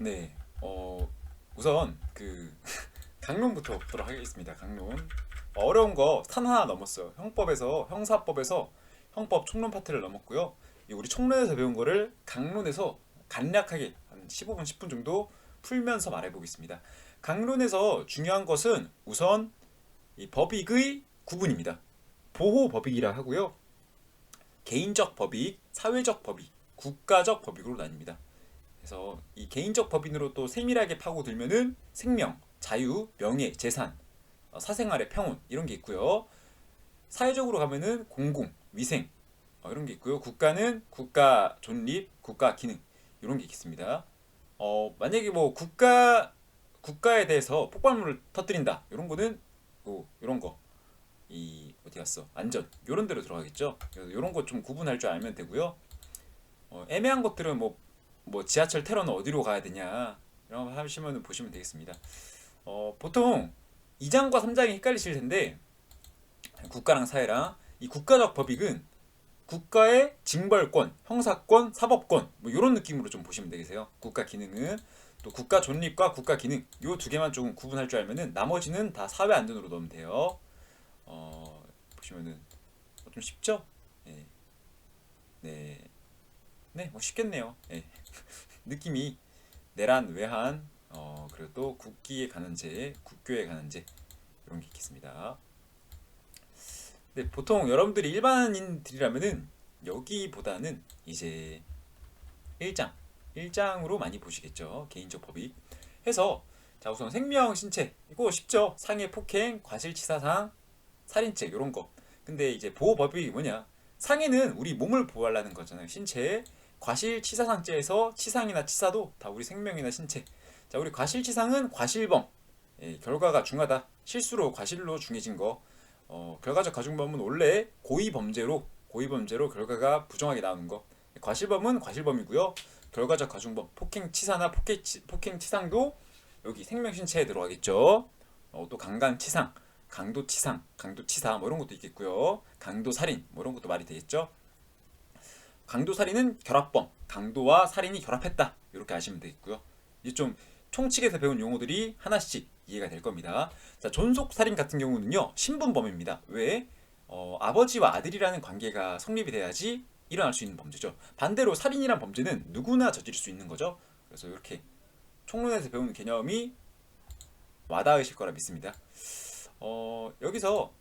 네. 우선 강론부터 보도록 하겠습니다. 강론. 어려운 거 산 하나 넘었어요. 형사법에서 형법 총론 파트를 넘었고요. 이 우리 총론에서 배운 거를 강론에서 간략하게 한 15분, 10분 정도 풀면서 말해 보겠습니다. 강론에서 중요한 것은 우선 이 법익의 구분입니다. 보호 법익이라 하고요. 개인적 법익, 사회적 법익, 국가적 법익으로 나뉩니다. 그래서 이 개인적 법인으로 또 세밀하게 파고들면은 생명, 자유, 명예, 재산, 사생활의 평온 이런 게 있고요. 사회적으로 가면은 공공, 위생 이런 게 있고요. 국가는 국가 존립, 국가 기능 이런 게 있습니다. 만약에 뭐 국가에 대해서 폭발물을 터뜨린다 이런 거는 뭐 이런 거 이 어디 갔어 안전 이런 데로 들어가겠죠. 그래서 이런 거 좀 구분할 줄 알면 되고요. 애매한 것들은 뭐 지하철 테러는 어디로 가야 되냐 이런 거 하시면 보시면 되겠습니다. 보통 2장과 3장이 헷갈리실 텐데 국가랑 사회랑 이 국가적 법익은 국가의 징벌권, 형사권, 사법권 뭐 이런 느낌으로 좀 보시면 되겠어요. 국가 기능은 또 국가 존립과 국가 기능 요 두 개만 조금 구분할 줄 알면은 나머지는 다 사회 안전으로 넣으면 돼요. 보시면은 좀 쉽죠? 네, 네, 네, 뭐 쉽겠네요. 네. 느낌이 내란, 외환, 그리고 또 국기에 관한 제, 국교에 관한 제 이런 게 있겠습니다. 근데 보통 여러분들이 일반인들이라면은 여기보다는 이제 1장, 1장으로 많이 보시겠죠. 개인적 법익. 해서 자 우선 생명, 신체 이거 쉽죠. 상해, 폭행, 과실치사상, 살인죄 이런 거. 근데 이제 보호 법익이 뭐냐? 상해는 우리 몸을 보호하려는 거잖아요. 신체. 과실치사상죄에서 치상이나 치사도 다 우리 생명이나 신체. 자 우리 과실치상은 과실범. 결과가 중하다. 실수로 과실로 중해진 거. 결과적 가중범은 원래 고의범죄로 결과가 부정하게 나오는 거. 과실범은 과실범이고요. 결과적 가중범, 폭행치사나 폭행치상도 여기 생명신체에 들어가겠죠. 또 강간치상, 강도치상, 강도치사 뭐 이런 것도 있겠고요. 강도살인 뭐 이런 것도 말이 되겠죠. 강도살인은 결합범, 강도와 살인이 결합했다 이렇게 아시면 되겠고요. 이제 좀 총칙에서 배운 용어들이 하나씩 이해가 될 겁니다. 자, 존속살인 같은 경우는요 신분범입니다. 왜? 아버지와 아들이라는 관계가 성립이 돼야지 일어날 수 있는 범죄죠. 반대로 살인이란 범죄는 누구나 저지를 수 있는 거죠. 그래서 이렇게 총론에서 배우는 개념이 와닿으실 거라 믿습니다. 여기서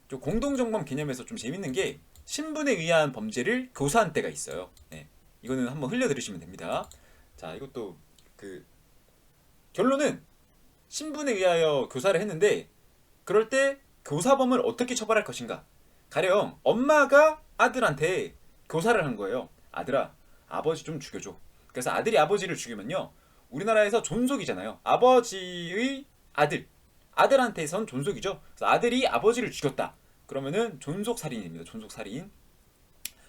좀 공동정범 개념에서 좀 재밌는 게 신분에 의한 범죄를 교사한 때가 있어요. 네, 이거는 한번 흘려 들으시면 됩니다. 자, 이것도 그 결론은 신분에 의하여 교사를 했는데 그럴 때 교사범을 어떻게 처벌할 것인가? 가령 엄마가 아들한테 교사를 한 거예요. 아들아, 아버지 좀 죽여줘. 그래서 아들이 아버지를 죽이면요. 우리나라에서 존속이잖아요. 아버지의 아들한테선 존속이죠. 그래서 아들이 아버지를 죽였다. 그러면은 존속살인입니다. 존속살인.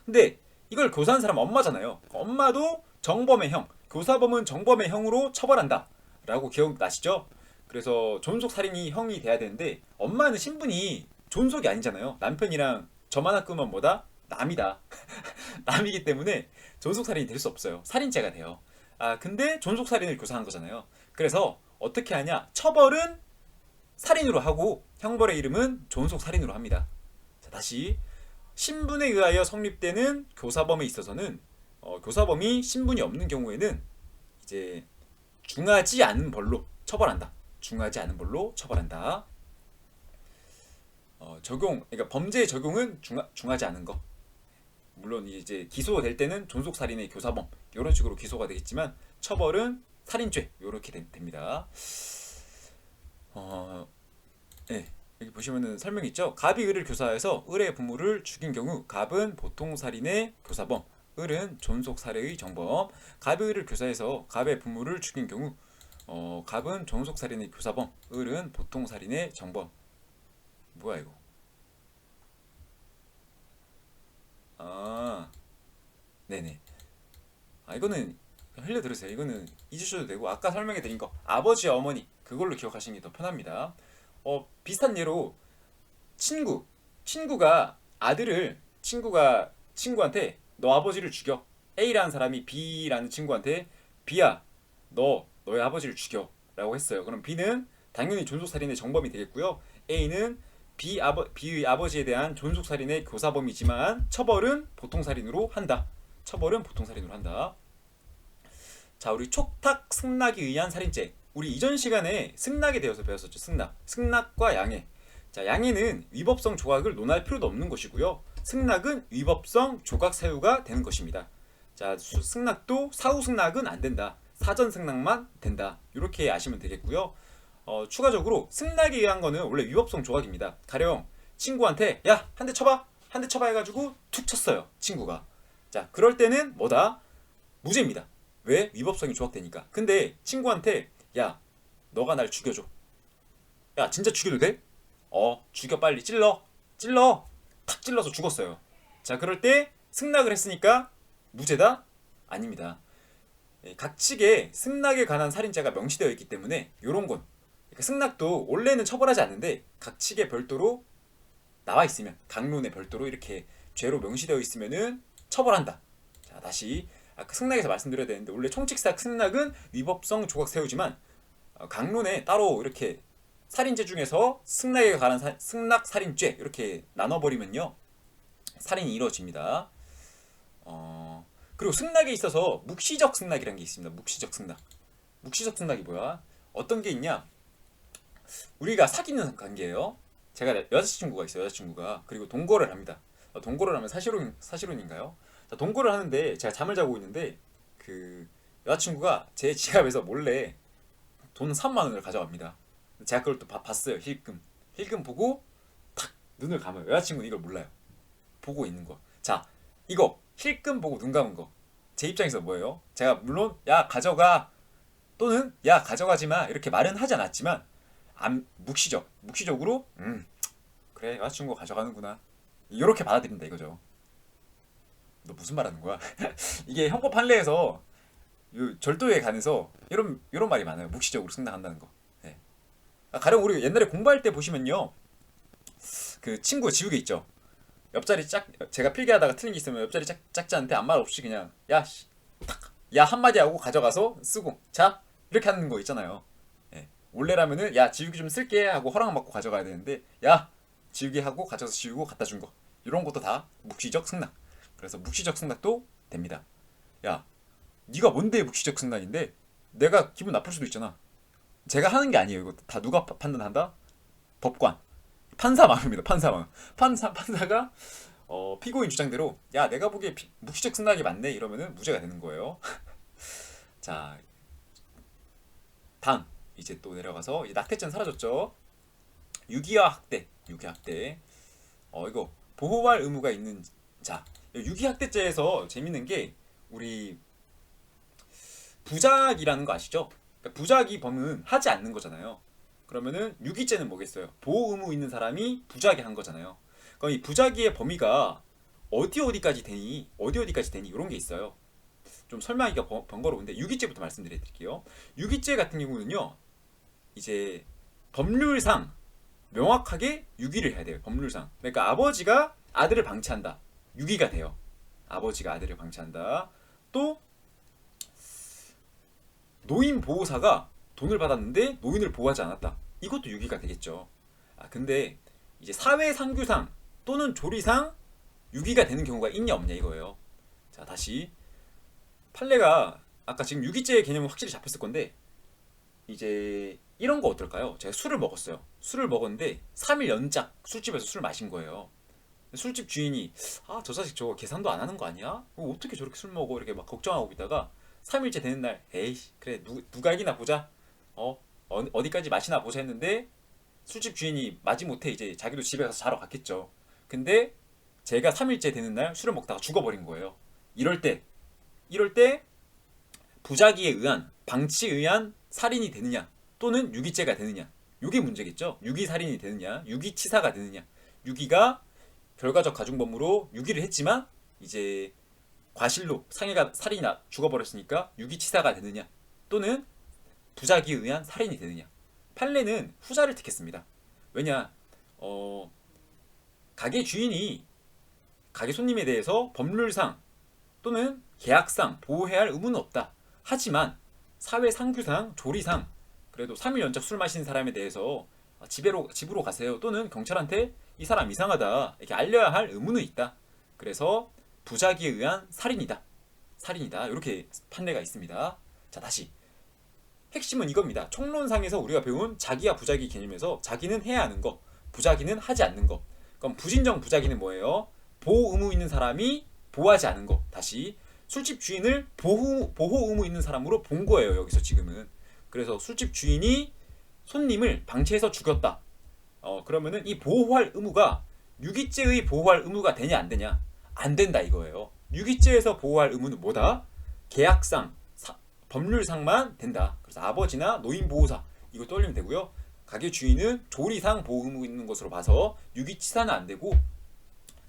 근데 이걸 교사한 사람은 엄마잖아요. 엄마도 정범의 형, 교사범은 정범의 형으로 처벌한다. 라고 기억나시죠? 그래서 존속살인이 형이 돼야 되는데 엄마는 신분이 존속이 아니잖아요. 남편이랑 저만 학교만 뭐다? 남이다. 남이기 때문에 존속살인이 될 수 없어요. 살인죄가 돼요. 근데 존속살인을 교사한 거잖아요. 그래서 어떻게 하냐? 처벌은 살인으로 하고 형벌의 이름은 존속살인으로 합니다. 자, 다시 신분에 의하여 성립되는 교사범에 있어서는 교사범이 신분이 없는 경우에는 이제 중하지 않은 벌로 처벌한다. 중하지 않은 벌로 처벌한다. 그러니까 범죄의 적용은 중하지 않은 거. 물론 이제 기소될 때는 존속살인의 교사범 이런 식으로 기소가 되겠지만 처벌은 살인죄 이렇게 됩니다. 네, 여기 보시면은 설명 있죠. 갑이 을을 교사해서 을의 부모를 죽인 경우 갑은 보통 살인의 교사범, 을은 존속 살해의 정범. 갑이 을을 교사해서 갑의 부모를 죽인 경우 갑은 존속 살인의 교사범, 을은 보통 살인의 정범. 뭐야 이거? 아, 네네. 이거는 흘려 들으세요. 이거는 잊으셔도 되고 아까 설명해 드린 거 아버지 어머니 그걸로 기억하시는 게 더 편합니다. 비슷한 예로 친구가 친구한테 너 아버지를 죽여. A라는 사람이 B라는 친구한테 B야 너의 아버지를 죽여라고 했어요. 그럼 B는 당연히 존속살인의 정범이 되겠고요. A는 B의 아버지에 대한 존속살인의 교사범이지만 처벌은 보통살인으로 한다. 처벌은 보통살인으로 한다. 자, 우리 촉탁 승낙에 의한 살인죄. 우리 이전 시간에 승낙에 대해서 배웠었죠. 승낙과 양해. 자, 양해는 위법성 조각을 논할 필요도 없는 것이고요. 승낙은 위법성 조각 사유가 되는 것입니다. 자, 승낙도 사후 승낙은 안 된다. 사전 승낙만 된다. 이렇게 아시면 되겠고요. 추가적으로 승낙에 의한 거는 원래 위법성 조각입니다. 가령 친구한테 야, 한 대 쳐봐. 한 대 쳐봐 해가지고 툭 쳤어요. 친구가. 자, 그럴 때는 뭐다? 무죄입니다. 왜? 위법성이 조각되니까. 근데 친구한테 야, 너가 날 죽여줘. 야, 진짜 죽여도 돼? 죽여 빨리. 찔러. 탁 찔러서 죽었어요. 자, 그럴 때 승낙을 했으니까 무죄다? 아닙니다. 각 측에 승낙에 관한 살인죄가 명시되어 있기 때문에 이런 건 그러니까 승낙도 원래는 처벌하지 않는데 각 측에 별도로 나와 있으면 강론에 별도로 이렇게 죄로 명시되어 있으면은 처벌한다. 자, 다시 아까 승낙에서 말씀드려야 되는데 원래 총칙상 승낙은 위법성 조각 세우지만 강론에 따로 이렇게 살인죄 중에서 승낙에 관한 승낙 살인죄 이렇게 나눠버리면요 살인이 이루어집니다. 그리고 승낙에 있어서 묵시적 승낙이라는 게 있습니다. 묵시적 승낙. 묵시적 승낙이 뭐야? 어떤 게 있냐? 우리가 사귀는 관계예요. 제가 여자친구가 있어요. 여자친구가. 그리고 동거를 합니다. 동거를 하면 사실혼인가요? 자, 동거를 하는데 제가 잠을 자고 있는데 그 여자친구가 제 지갑에서 몰래 돈 3만 원을 가져갑니다. 제가 그걸 또 봤어요. 힐끔 보고 탁 눈을 감아요. 여자친구는 이걸 몰라요. 보고 있는 거. 자, 이거 힐끔 보고 눈 감은 거. 제 입장에서 뭐예요? 제가 물론 야 가져가 또는 야 가져가지 마 이렇게 말은 하지 않았지만 묵시적으로 그래 여자친구 가져가는구나 이렇게 받아들인다 이거죠. 너 무슨 말하는 거야? 이게 형법 판례에서 절도에 관해서 이런 말이 많아요. 묵시적으로 승낙한다는 거. 네. 가령 우리 옛날에 공부할 때 보시면요, 그 친구 지우개 있죠. 옆자리 제가 필기하다가 틀린 게 있으면 옆자리 짝지 않는데 아무 말 없이 그냥 야 한마디 하고 가져가서 쓰고 자 이렇게 하는 거 있잖아요. 예. 원래라면은 야 지우개 좀 쓸게 하고 허락 받고 가져가야 되는데 야 지우개 하고 가져서 지우고 갖다 준 거 이런 것도 다 묵시적 승낙. 그래서 묵시적 승낙도 됩니다. 야 네가 뭔데 묵시적 승낙인데 내가 기분 나쁠 수도 있잖아. 제가 하는 게 아니에요. 이거 다 누가 판단한다? 법관. 판사 마음입니다. 판사가 피고인 주장대로 야 내가 보기에 묵시적 승낙이 맞네 이러면은 무죄가 되는 거예요. 자, 다음 이제 또 내려가서 이제 낙태죄는 사라졌죠. 유기와 학대. 이거 보호할 의무가 있는 자. 유기학대죄에서 재밌는 게 우리 부작이라는 거 아시죠? 그러니까 부작위 범은 하지 않는 거잖아요. 그러면은 유기죄는 뭐겠어요? 보호 의무 있는 사람이 부작위 한 거잖아요. 그럼 이 부작위의 범위가 어디까지 되니 이런 게 있어요. 좀 설명하기가 번거로운데 유기죄부터 말씀드릴게요. 유기죄 같은 경우는요, 이제 법률상 명확하게 유기를 해야 돼요. 법률상. 그러니까 아버지가 아들을 방치한다. 유기가 돼요. 아버지가 아들을 방치한다. 또 노인 보호사가 돈을 받았는데 노인을 보호하지 않았다. 이것도 유기가 되겠죠. 근데 이제 사회상규상 또는 조리상 유기가 되는 경우가 있냐 없냐 이거예요. 자, 다시 판례가 아까 지금 유기죄의 개념은 확실히 잡혔을 건데 이제 이런 거 어떨까요? 제가 술을 먹었어요. 술을 먹었는데 3일 연작 술집에서 술 마신 거예요. 술집 주인이 저 자식 저거 계산도 안 하는 거 아니야? 어떻게 저렇게 술 먹어? 이렇게 막 걱정하고 있다가 3일째 되는 날 에이씨 그래 누가 이기나 보자. 어디까지 마시나 보자 했는데 술집 주인이 마지못해 이제 자기도 집에 가서 자러 갔겠죠. 근데 제가 3일째 되는 날 술을 먹다가 죽어버린 거예요. 이럴 때 부작위에 의한 방치에 의한 살인이 되느냐 또는 유기죄가 되느냐 이게 문제겠죠. 유기살인이 되느냐 유기치사가 되느냐. 유기가 결과적 가중범으로 유기를 했지만 이제 과실로 살인이 죽어버렸으니까 유기치사가 되느냐 또는 부작위에 의한 살인이 되느냐. 판례는 후자를 택했습니다. 왜냐 가게 주인이 가게 손님에 대해서 법률상 또는 계약상 보호해야 할 의무는 없다. 하지만 사회 상규상, 조리상 그래도 3일 연속 술 마시는 사람에 대해서 집으로 가세요. 또는 경찰한테 이 사람 이상하다 이렇게 알려야 할 의무는 있다. 그래서 부작위에 의한 살인이다. 살인이다. 이렇게 판례가 있습니다. 자, 다시 핵심은 이겁니다. 총론상에서 우리가 배운 자기와 부작위 개념에서 자기는 해야 하는 거, 부작위는 하지 않는 거. 그럼 부진정 부작위는 뭐예요? 보호 의무 있는 사람이 보호하지 않은 거. 다시 술집 주인을 보호 의무 있는 사람으로 본 거예요. 여기서 지금은. 그래서 술집 주인이 손님을 방치해서 죽였다. 그러면은 이 보호할 의무가 유기죄의 보호할 의무가 되냐 안 되냐? 안 된다 이거예요. 유기죄에서 보호할 의무는 뭐다? 계약상, 법률상만 된다. 그래서 아버지나 노인보호사 이거 떠올리면 되고요. 가게 주인은 조리상 보호 의무 있는 것으로 봐서 유기치사는 안 되고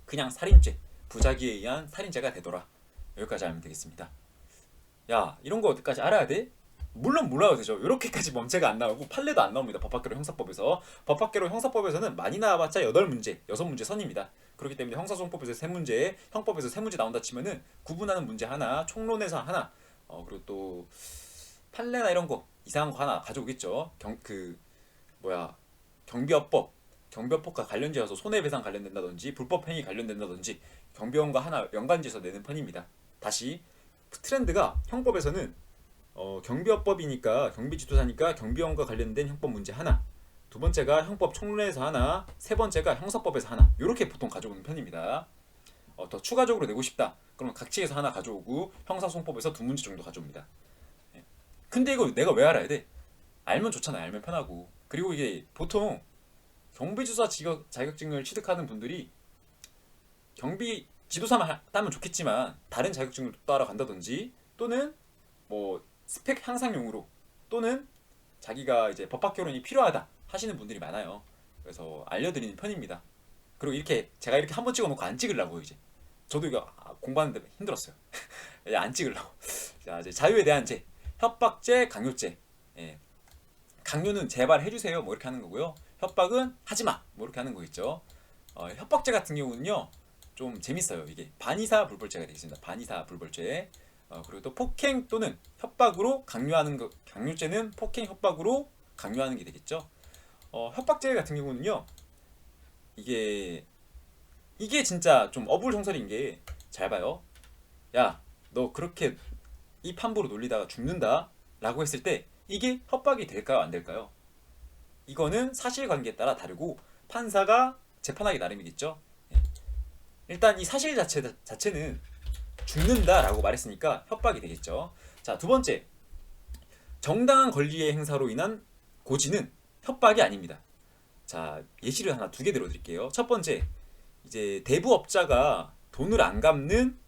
그냥 살인죄, 부작위에 의한 살인죄가 되더라. 여기까지 알면 되겠습니다. 야, 이런 거 어디까지 알아야 돼? 물론 몰라도 되죠. 이렇게까지 범죄가 안 나오고 판례도 안 나옵니다. 법학개론 형사법에서. 법학개론 형사법에서는 많이 나와봤자 8문제, 6문제 선입니다. 그렇기 때문에 형사소송법에서 3문제, 형법에서 3문제 나온다 치면은 구분하는 문제 하나, 총론에서 하나, 그리고 또 판례나 이런 거 이상한 거 하나 가져오겠죠. 경비업법과 관련지어서 손해배상 관련된다든지 불법 행위 관련된다든지 경비원과 하나 연관지어서 내는 편입니다. 다시 트렌드가 형법에서는 경비업법이니까 경비지도사니까 경비원과 관련된 형법 문제 하나, 두 번째가 형법 총론에서 하나, 세 번째가 형사법에서 하나 이렇게 보통 가져오는 편입니다. 더 추가적으로 내고 싶다 그러면 각지에서 하나 가져오고 형사소송법에서 2문제 정도 가져옵니다. 근데 이거 내가 왜 알아야 돼? 알면 좋잖아요. 알면 편하고. 그리고 이게 보통 경비지도사 자격증을 취득하는 분들이 경비 지도사만 따면 좋겠지만 다른 자격증을 따러 간다든지 또는 뭐 스펙 향상용으로 또는 자기가 이제 법학개론이 필요하다 하시는 분들이 많아요. 그래서 알려드리는 편입니다. 그리고 제가 이렇게 한번 찍어놓고 안 찍으려고 이제 저도 이거 공부하는데 힘들었어요. 안 찍으려고. 자, 이제 자유에 대한 죄, 협박죄, 강요죄. 예. 강요는 제발 해주세요 뭐 이렇게 하는 거고요. 협박은 하지마 뭐 이렇게 하는 거 있죠. 협박죄 같은 경우는요 좀 재밌어요. 이게 반의사 불벌죄가 되겠습니다. 반의사 불벌죄. 그리고 또 폭행 또는 협박으로 강요하는 거. 강요죄는 폭행 협박으로 강요하는 게 되겠죠. 협박죄 같은 경우는요 이게 진짜 좀 어불성설인 게 잘 봐요. 야, 너 그렇게 이 판부로 놀리다가 죽는다 라고 했을 때 이게 협박이 될까요 안 될까요? 이거는 사실관계에 따라 다르고 판사가 재판하기 나름이겠죠. 일단 이 사실 자체는 죽는다라고 말했으니까 협박이 되겠죠. 자, 두 번째, 정당한 권리의 행사로 인한 고지는 협박이 아닙니다. 자, 예시를 하나 2개 들어드릴게요. 첫 번째, 이제 대부업자가 돈을 안 갚는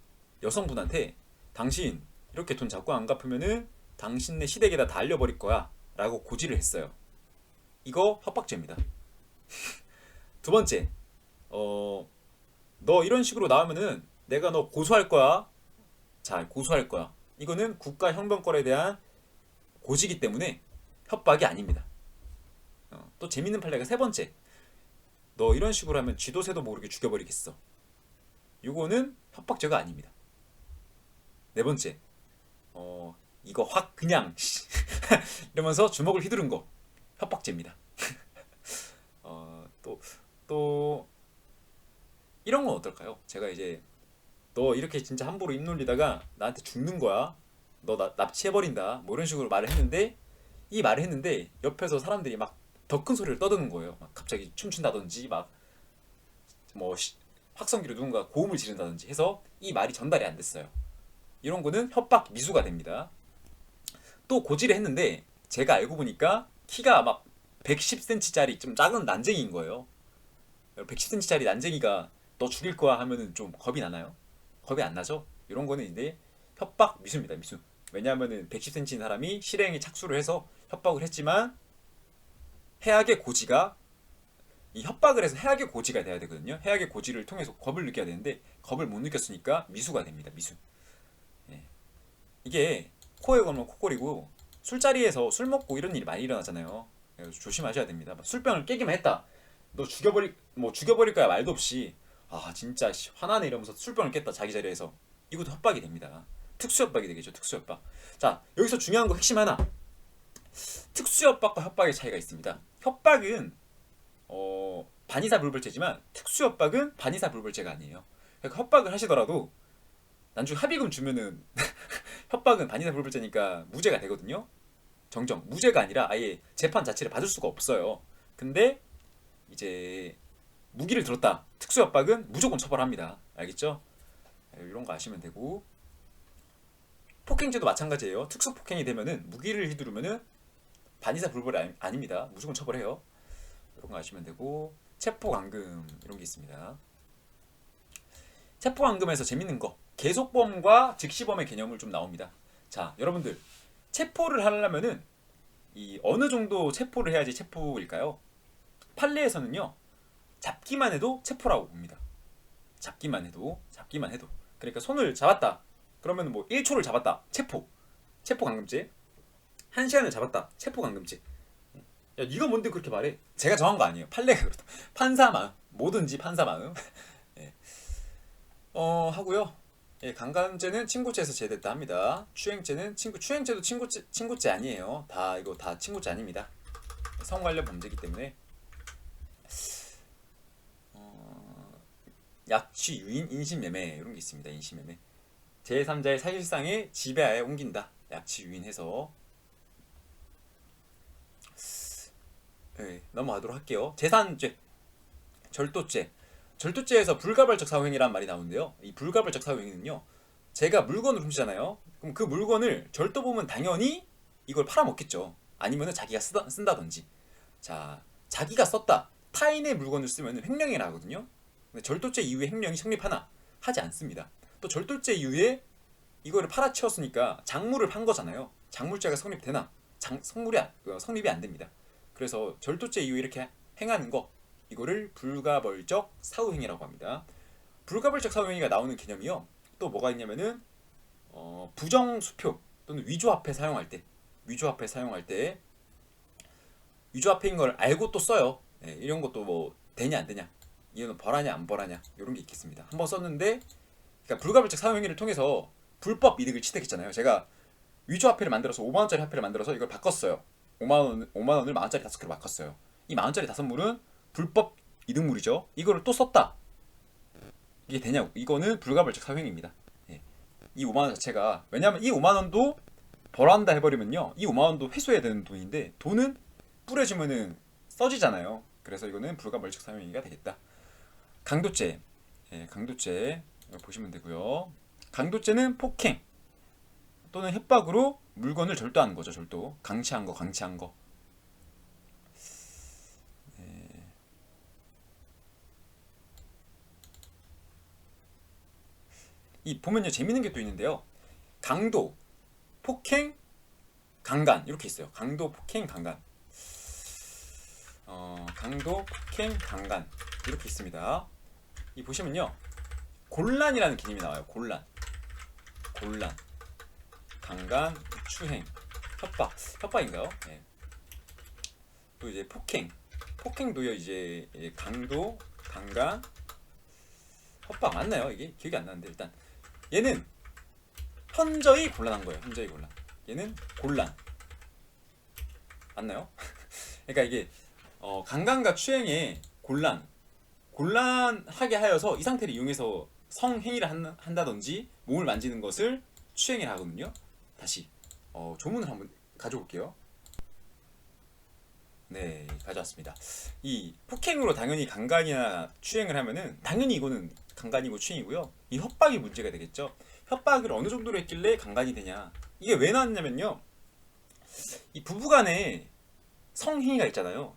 여성분한테 당신 이렇게 돈 자꾸 안 갚으면은 당신네 시댁에다 다 알려버릴 거야 라고 고지를 했어요. 이거 협박죄입니다. 두 번째, 너 이런 식으로 나오면은 내가 너 고소할 거야. 자, 고소할 거야. 이거는 국가형병권에 대한 고지기 때문에 협박이 아닙니다. 또 재밌는 판례가 세 번째, 너 이런 식으로 하면 쥐도새도 모르게 죽여버리겠어. 이거는 협박죄가 아닙니다. 네 번째, 이거 확 그냥 이러면서 주먹을 휘두른 거 협박죄입니다. 또 이런 건 어떨까요? 제가 이제 너 이렇게 진짜 함부로 입 놀리다가 나한테 죽는 거야. 너 납치해버린다. 뭐 이런 식으로 말을 했는데 이 말을 했는데 옆에서 사람들이 막 더 큰 소리를 떠드는 거예요. 막 갑자기 춤춘다든지 막 뭐 확성기로 누군가 고음을 지른다든지 해서 이 말이 전달이 안 됐어요. 이런 거는 협박 미수가 됩니다. 또 고지를 했는데 제가 알고 보니까 키가 막 110cm짜리 좀 작은 난쟁이인 거예요. 110cm짜리 난쟁이가 너 죽일 거야 하면은 좀 겁이 나나요? 겁이 안 나죠? 이런 거는 이제 협박 미수입니다. 미수. 왜냐하면은 110cm인 사람이 실행에 착수를 해서 협박을 했지만 해악의 고지가 이 협박을 해서 해악의 고지가 돼야 되거든요. 해악의 고지를 통해서 겁을 느껴야 되는데 겁을 못 느꼈으니까 미수가 됩니다. 미수. 예. 이게 코에 걸면 코골이고 술자리에서 술 먹고 이런 일이 많이 일어나잖아요. 그래서 조심하셔야 됩니다. 술병을 깨기만 했다. 너 죽여버릴 거야 말도 없이 진짜 화나네 이러면서 술병을 깼다 자기 자리에서 이것도 협박이 됩니다. 특수협박이 되겠죠. 특수협박. 자, 여기서 중요한 거 핵심 하나. 특수협박과 협박의 차이가 있습니다. 협박은 반의사불벌죄지만 특수협박은 반의사불벌죄가 아니에요. 그러니까 협박을 하시더라도 나중에 합의금 주면은 협박은 반의사불벌죄니까 무죄가 되거든요. 정정 무죄가 아니라 아예 재판 자체를 받을 수가 없어요. 근데 이제 무기를 들었다. 특수협박은 무조건 처벌합니다. 알겠죠? 이런 거 아시면 되고, 폭행죄도 마찬가지예요. 특수폭행이 되면은 무기를 휘두르면은 반의사불벌이 아닙니다. 무조건 처벌해요. 이런 거 아시면 되고, 체포감금 이런 게 있습니다. 체포감금에서 재밌는 거, 계속범과 즉시범의 개념을 좀 나옵니다. 자, 여러분들 체포를 하려면은 이 어느 정도 체포를 해야지 체포일까요? 판례에서는요, 잡기만 해도 체포라고 봅니다. 잡기만 해도. 그러니까 손을 잡았다. 그러면 뭐 1초를 잡았다. 체포감금죄. 1시간을 잡았다. 체포감금죄. 야, 네가 뭔데 그렇게 말해? 제가 정한 거 아니에요. 판례가 그렇다. 판사 마음. 뭐든지 판사 마음. 예. 하고요. 예, 강간죄는 친고죄에서 제외됐다 합니다. 추행죄는 추행죄도 친고죄 아니에요. 이거 다 친고죄 아닙니다. 성 관련 범죄이기 때문에. 약취, 유인, 인신매매 이런 게 있습니다. 인신매매. 제3자의 사실상의 지배하에 옮긴다. 약취, 유인해서. 네, 넘어가도록 할게요. 재산죄, 절도죄. 절도죄에서 불가발적 사후행위란 말이 나오는데요. 이 불가발적 사후행위는요, 제가 물건을 훔치잖아요. 그럼 그 물건을 절도 보면 당연히 이걸 팔아먹겠죠. 아니면은 자기가 쓴다든지. 자, 자기가 썼다. 타인의 물건을 쓰면 횡령이 나거든요. 근데 절도죄 이후에 횡령이 성립하나? 하지 않습니다. 또 절도죄 이후에 이거를 팔아치웠으니까 작물을 판 거잖아요. 작물죄가 성립되나? 성립이 안 됩니다. 그래서 절도죄 이후에 이렇게 행하는 거, 이거를 불가벌적 사후행위라고 합니다. 불가벌적 사후행위가 나오는 개념이요, 또 뭐가 있냐면은 부정수표 또는 위조화폐 사용할 때, 위조화폐인 걸 알고 또 써요. 네, 이런 것도 뭐 되냐 안 되냐, 이거는 벌하냐 안 벌하냐, 이런 게 있겠습니다. 한번 썼는데, 그러니까 불가벌적 사후행위를 통해서 불법 이득을 취득했잖아요. 제가 위조화폐를 만들어서 5만원짜리 화폐를 만들어서 이걸 바꿨어요. 5만원을 만원짜리 5개로 바꿨어요. 이 만원짜리 5물은 불법 이득물이죠. 이거를 또 썼다. 이게 되냐고. 이거는 불가벌적 사후행위입니다. 예. 이 5만원 자체가, 왜냐면 이 5만원도 벌한다 해버리면요, 이 5만원도 회수해야 되는 돈인데, 돈은 뿌려주면은 써지잖아요. 그래서 이거는 불가벌적 사후행위가 되겠다. 강도죄. 예, 강도죄 보시면 되고요. 강도죄는 폭행 또는 협박으로 물건을 절도하는 거죠. 절도. 강취한 거. 이 보면요, 재밌는 게 또 있는데요. 강도, 폭행, 강간 이렇게 있어요. 강도, 폭행, 강간. 강도, 폭행, 강간 이렇게 있습니다. 이 보시면요, 곤란이라는 개념이 나와요. 곤란, 강간, 추행, 협박인가요? 네. 또 이제 폭행도요, 이제 강도, 강간, 협박 맞나요? 이게 기억이 안 나는데, 일단 얘는 현저히 곤란한 거예요. 현저히 곤란. 얘는 곤란 맞나요? 그러니까 이게 강간과 추행에 곤란하게 하여서 이 상태를 이용해서 성행위를 한다든지 몸을 만지는 것을 추행이라 하거든요. 다시 조문을 한번 가져올게요. 네, 가져왔습니다. 이 폭행으로 당연히 강간이나 추행을 하면은 당연히 이거는 강간이고 추행이고요. 이 협박이 문제가 되겠죠. 협박을 어느 정도로 했길래 강간이 되냐? 이게 왜 나왔냐면요, 이 부부간에 성행위가 있잖아요.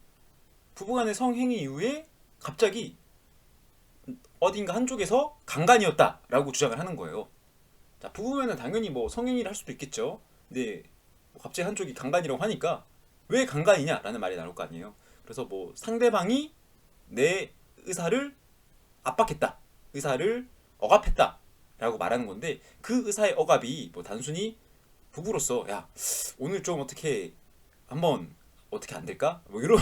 부부간의 성행위 이후에 갑자기 어딘가 한쪽에서 강간이었다라고 주장을 하는 거예요. 자, 부부면은 당연히 뭐 성행위를 할 수도 있겠죠. 근데 뭐 갑자기 한쪽이 강간이라고 하니까 왜 강간이냐라는 말이 나올 거 아니에요. 그래서 뭐 상대방이 내 의사를 압박했다, 의사를 억압했다라고 말하는 건데, 그 의사의 억압이 뭐 단순히 부부로서 야 오늘 좀 어떻게 한번 어떻게 안 될까? 뭐 이런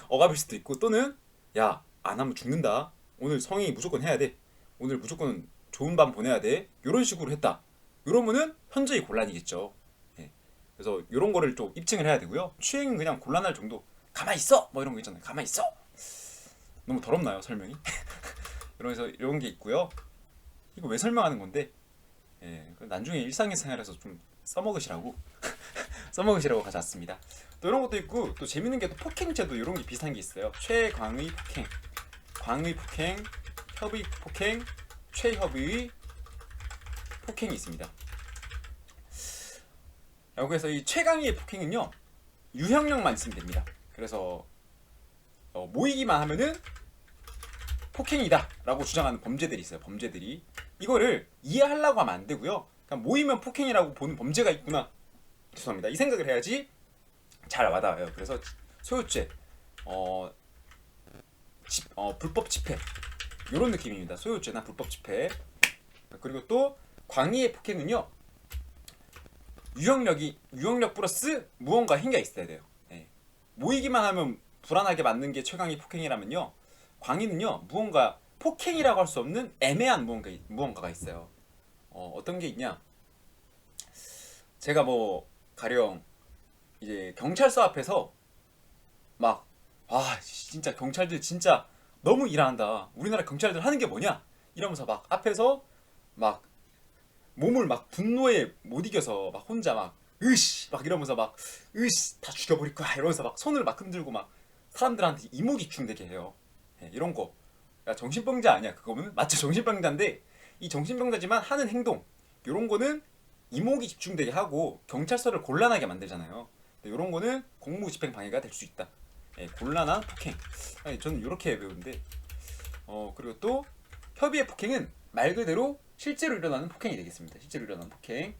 억압일 수도 있고, 또는 야 안 하면 죽는다, 오늘 성행위 무조건 해야 돼, 오늘 무조건 좋은 밤 보내야 돼, 이런 식으로 했다. 이러면은 현저히 곤란이겠죠. 예. 그래서 이런 거를 좀 입증을 해야 되고요. 추행은 그냥 곤란할 정도. 가만히 있어 뭐 이런 거 있잖아요. 가만히 있어. 너무 더럽나요 설명이? 이러면서 이런 게 있고요. 이거 왜 설명하는 건데? 예, 나중에 일상생활에서 좀 써먹으시라고 써먹으시라고 가져왔습니다. 또 이런 것도 있고 또 재밌는 게 또 폭행죄도 이런 게 비슷한 게 있어요. 최광의 폭행, 광의 폭행, 협의 폭행, 최협의 폭행이 있습니다. 여기서 이 최강의 폭행은요 유형력만 있으면 됩니다. 그래서 모이기만 하면은 폭행이다 라고 주장하는 범죄들이 있어요. 범죄들이 이거를 이해하려고 하면 안 되고요. 그냥 모이면 폭행이라고 보는 범죄가 있구나, 죄송합니다, 이 생각을 해야지 잘 와닿아요. 그래서 소유죄, 불법 집회 이런 느낌입니다. 소유죄나 불법 집회. 그리고 또 광의의 폭행은요 유형력 플러스 무언가 행위가 있어야 돼요. 예. 모이기만 하면 불안하게 맞는 게 최강의 폭행이라면요, 광의는요 무언가 폭행이라고 할 수 없는 애매한 무언가가 있어요. 어떤 게 있냐? 제가 뭐 가령 이제 경찰서 앞에서 막 진짜 경찰들 진짜 너무 일한다, 우리나라 경찰들 하는 게 뭐냐 이러면서 막 앞에서 막 몸을 막 분노에 못 이겨서 막 혼자 막 으씨 막 이러면서 막 으씨 다 죽여버릴 거야 이러면서 막 손을 막 흔들고 막 사람들한테 이목이충되게 해요. 예, 이런 거. 야, 정신병자 아니야 그거는? 맞죠, 정신병자인데 이 정신병자지만 하는 행동 이런 거는 이목이 집중되게 하고 경찰서를 곤란하게 만들잖아요. 이런 거는 공무집행 방해가 될 수 있다. 예, 곤란한 폭행. 아니, 저는 이렇게 배우는데 그리고 또 협의의 폭행은 말 그대로 실제로 일어나는 폭행이 되겠습니다. 실제로 일어나는 폭행,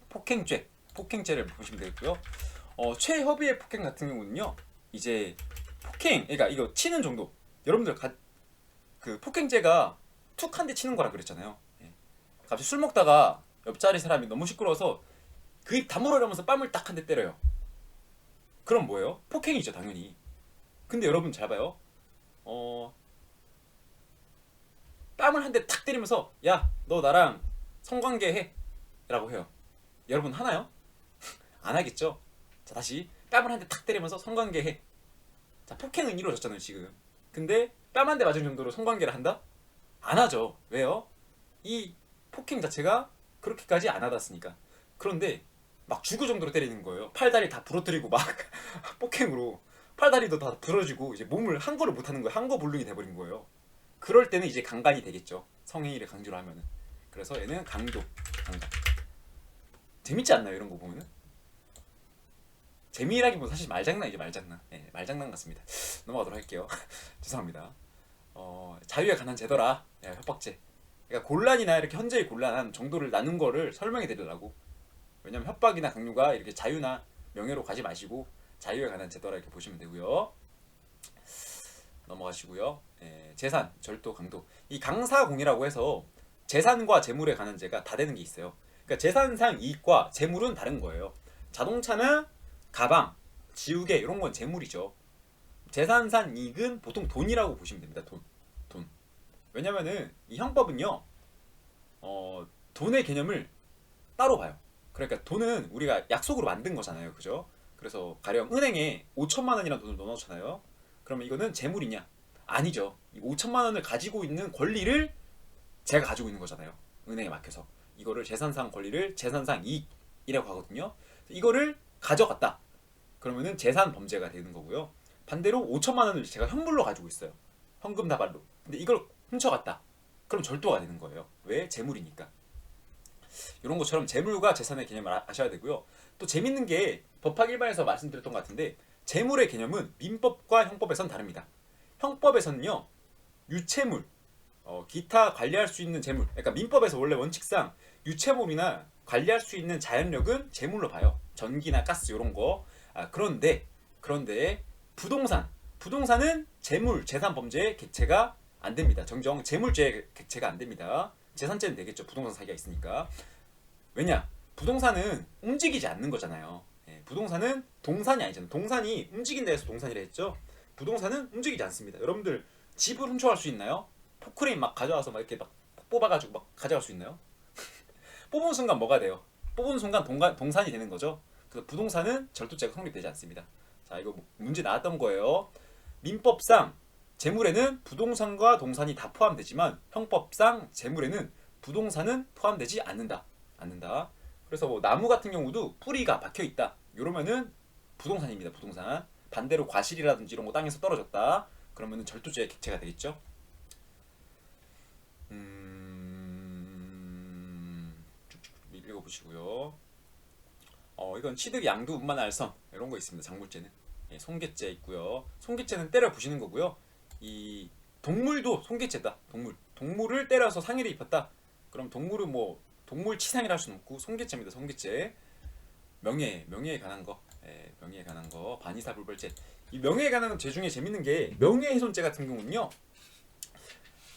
폭행죄를 보시면 되겠고요. 최협의의 폭행 같은 경우는요, 이제 폭행, 그러니까 이거 치는 정도. 여러분들 그 폭행죄가 툭 한 대 치는 거라 그랬잖아요. 예. 갑자기 술 먹다가 옆자리 사람이 너무 시끄러워서 그 입 다물어 이러면서 뺨을 딱 한 대 때려요. 그럼 뭐예요? 폭행이죠, 당연히. 근데 여러분 잘 봐요. 뺨을 한 대 탁 때리면서 야, 너 나랑 성관계 해 라고 해요. 여러분 하나요? 안 하겠죠? 자, 다시 뺨을 한 대 탁 때리면서 성관계 해. 자, 폭행은 이루어졌잖아요 지금. 근데 뺨 한 대 맞은 정도로 성관계를 한다? 안 하죠. 왜요? 이 폭행 자체가 그렇게까지 안 와닿았으니까. 그런데 막 죽을 정도로 때리는 거예요. 팔다리 다 부러뜨리고 막 폭행으로 팔다리도 다 부러지고 이제 몸을 한거를 못하는 거예요. 한거불능이 돼버린 거예요. 그럴 때는 이제 강간이 되겠죠. 성행위를 강조를 하면은. 그래서 얘는 강간. 재밌지 않나요, 이런 거 보면은? 재미라기보다 사실 말장난이죠, 말장난. 네, 말장난 같습니다. 넘어가도록 할게요. 죄송합니다. 자유에 관한 제도라. 협박죄. 그러니까 곤란이나 이렇게 현재의 곤란한 정도를 나눈 거를 설명해 드리려고. 왜냐면 협박이나 강요가 이렇게 자유나 명예로 가지 마시고 자유에 관한 제도라 이렇게 보시면 되고요. 넘어가시고요. 재산, 절도, 강도. 이 강사공이라고 해서 재산과 재물에 관한 죄가 다 되는 게 있어요. 그러니까 재산상 이익과 재물은 다른 거예요. 자동차나 가방, 지우개 이런 건 재물이죠. 재산상 이익은 보통 돈이라고 보시면 됩니다. 돈. 왜냐면은 이 형법은요, 돈의 개념을 따로 봐요. 그러니까 돈은 우리가 약속으로 만든 거잖아요, 그죠? 그래서 가령 은행에 5천만 원이라는 돈을 넣어놓잖아요. 그러면 이거는 재물이냐? 아니죠. 이 5천만 원을 가지고 있는 권리를 제가 가지고 있는 거잖아요. 은행에 맡겨서. 이거를 재산상 권리를 재산상 이익이라고 하거든요. 이거를 가져갔다. 그러면은 재산 범죄가 되는 거고요. 반대로 5천만 원을 제가 현물로 가지고 있어요. 현금 다발로. 근데 이걸 훔쳐갔다. 그럼 절도가 되는 거예요. 왜? 재물이니까. 이런 것처럼 재물과 재산의 개념을 아셔야 되고요. 또 재밌는 게 법학 일반에서 말씀드렸던 것 같은데 재물의 개념은 민법과 형법에선 다릅니다. 형법에서는요, 유체물, 기타 관리할 수 있는 재물, 그러니까 민법에서 원래 원칙상 유체물이나 관리할 수 있는 자연력은 재물로 봐요. 전기나 가스 이런 거. 그런데 부동산은 재물, 재산 범죄의 객체가 안 됩니다. 정정 재물죄의 객체가 안 됩니다. 재산죄는 되겠죠. 부동산 사기가 있으니까. 왜냐? 부동산은 움직이지 않는 거잖아요. 부동산은 동산이 아니잖아요. 동산이 움직인다 해서 동산이라 했죠. 부동산은 움직이지 않습니다. 여러분들 집을 훔쳐갈 수 있나요? 포크레인 막 가져와서 막 이렇게 막 뽑아가지고 막 가져갈 수 있나요? 뽑은 순간 뭐가 돼요? 뽑은 순간 동산이 되는 거죠. 그래서 부동산은 절도죄가 성립되지 않습니다. 자, 이거 문제 나왔던 거예요. 민법상 재물에는 부동산과 동산이 다 포함되지만 형법상 재물에는 부동산은 포함되지 않는다. 그래서 뭐 나무 같은 경우도 뿌리가 박혀 있다. 이러면은 부동산입니다. 부동산. 반대로 과실이라든지 이런 거 땅에서 떨어졌다. 그러면은 절도죄의 객체가 되겠죠. 쭉쭉 읽어보시고요. 이건 취득, 양도, 운만, 알선 이런 거 있습니다. 작물죄는. 예, 손괴죄 있고요. 손괴죄는 때려 부시는 거고요. 이 동물도 손괴죄다. 동물을 때려서 상해를 입혔다. 그럼 동물은 뭐 동물 치상이라 할 수는 없고 손괴죄입니다. 손괴죄. 명예에 관한 거. 예, 명예에 관한 거. 반의사 불벌죄. 이 명예에 관한 죄 중에 재밌는 게 명예훼손죄 같은 경우는요.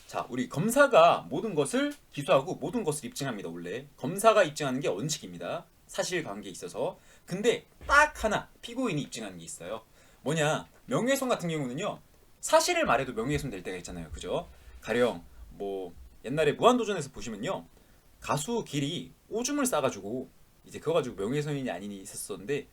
자, 우리 검사가 모든 것을 기소하고 모든 것을 입증합니다. 원래 검사가 입증하는 게 원칙입니다. 사실관계에 있어서. 근데 딱 하나 피고인이 입증하는 게 있어요. 뭐냐, 명예훼손 같은 경우는요, 사실을 말해도 명예훼손 될 때가 있잖아요. 그죠? 가령 뭐 옛날에 무한도전에서 보시면요, 가수 길이 오줌을 싸가지고 이제 그거 가지고 명예훼손이니 아니니 있었었는데,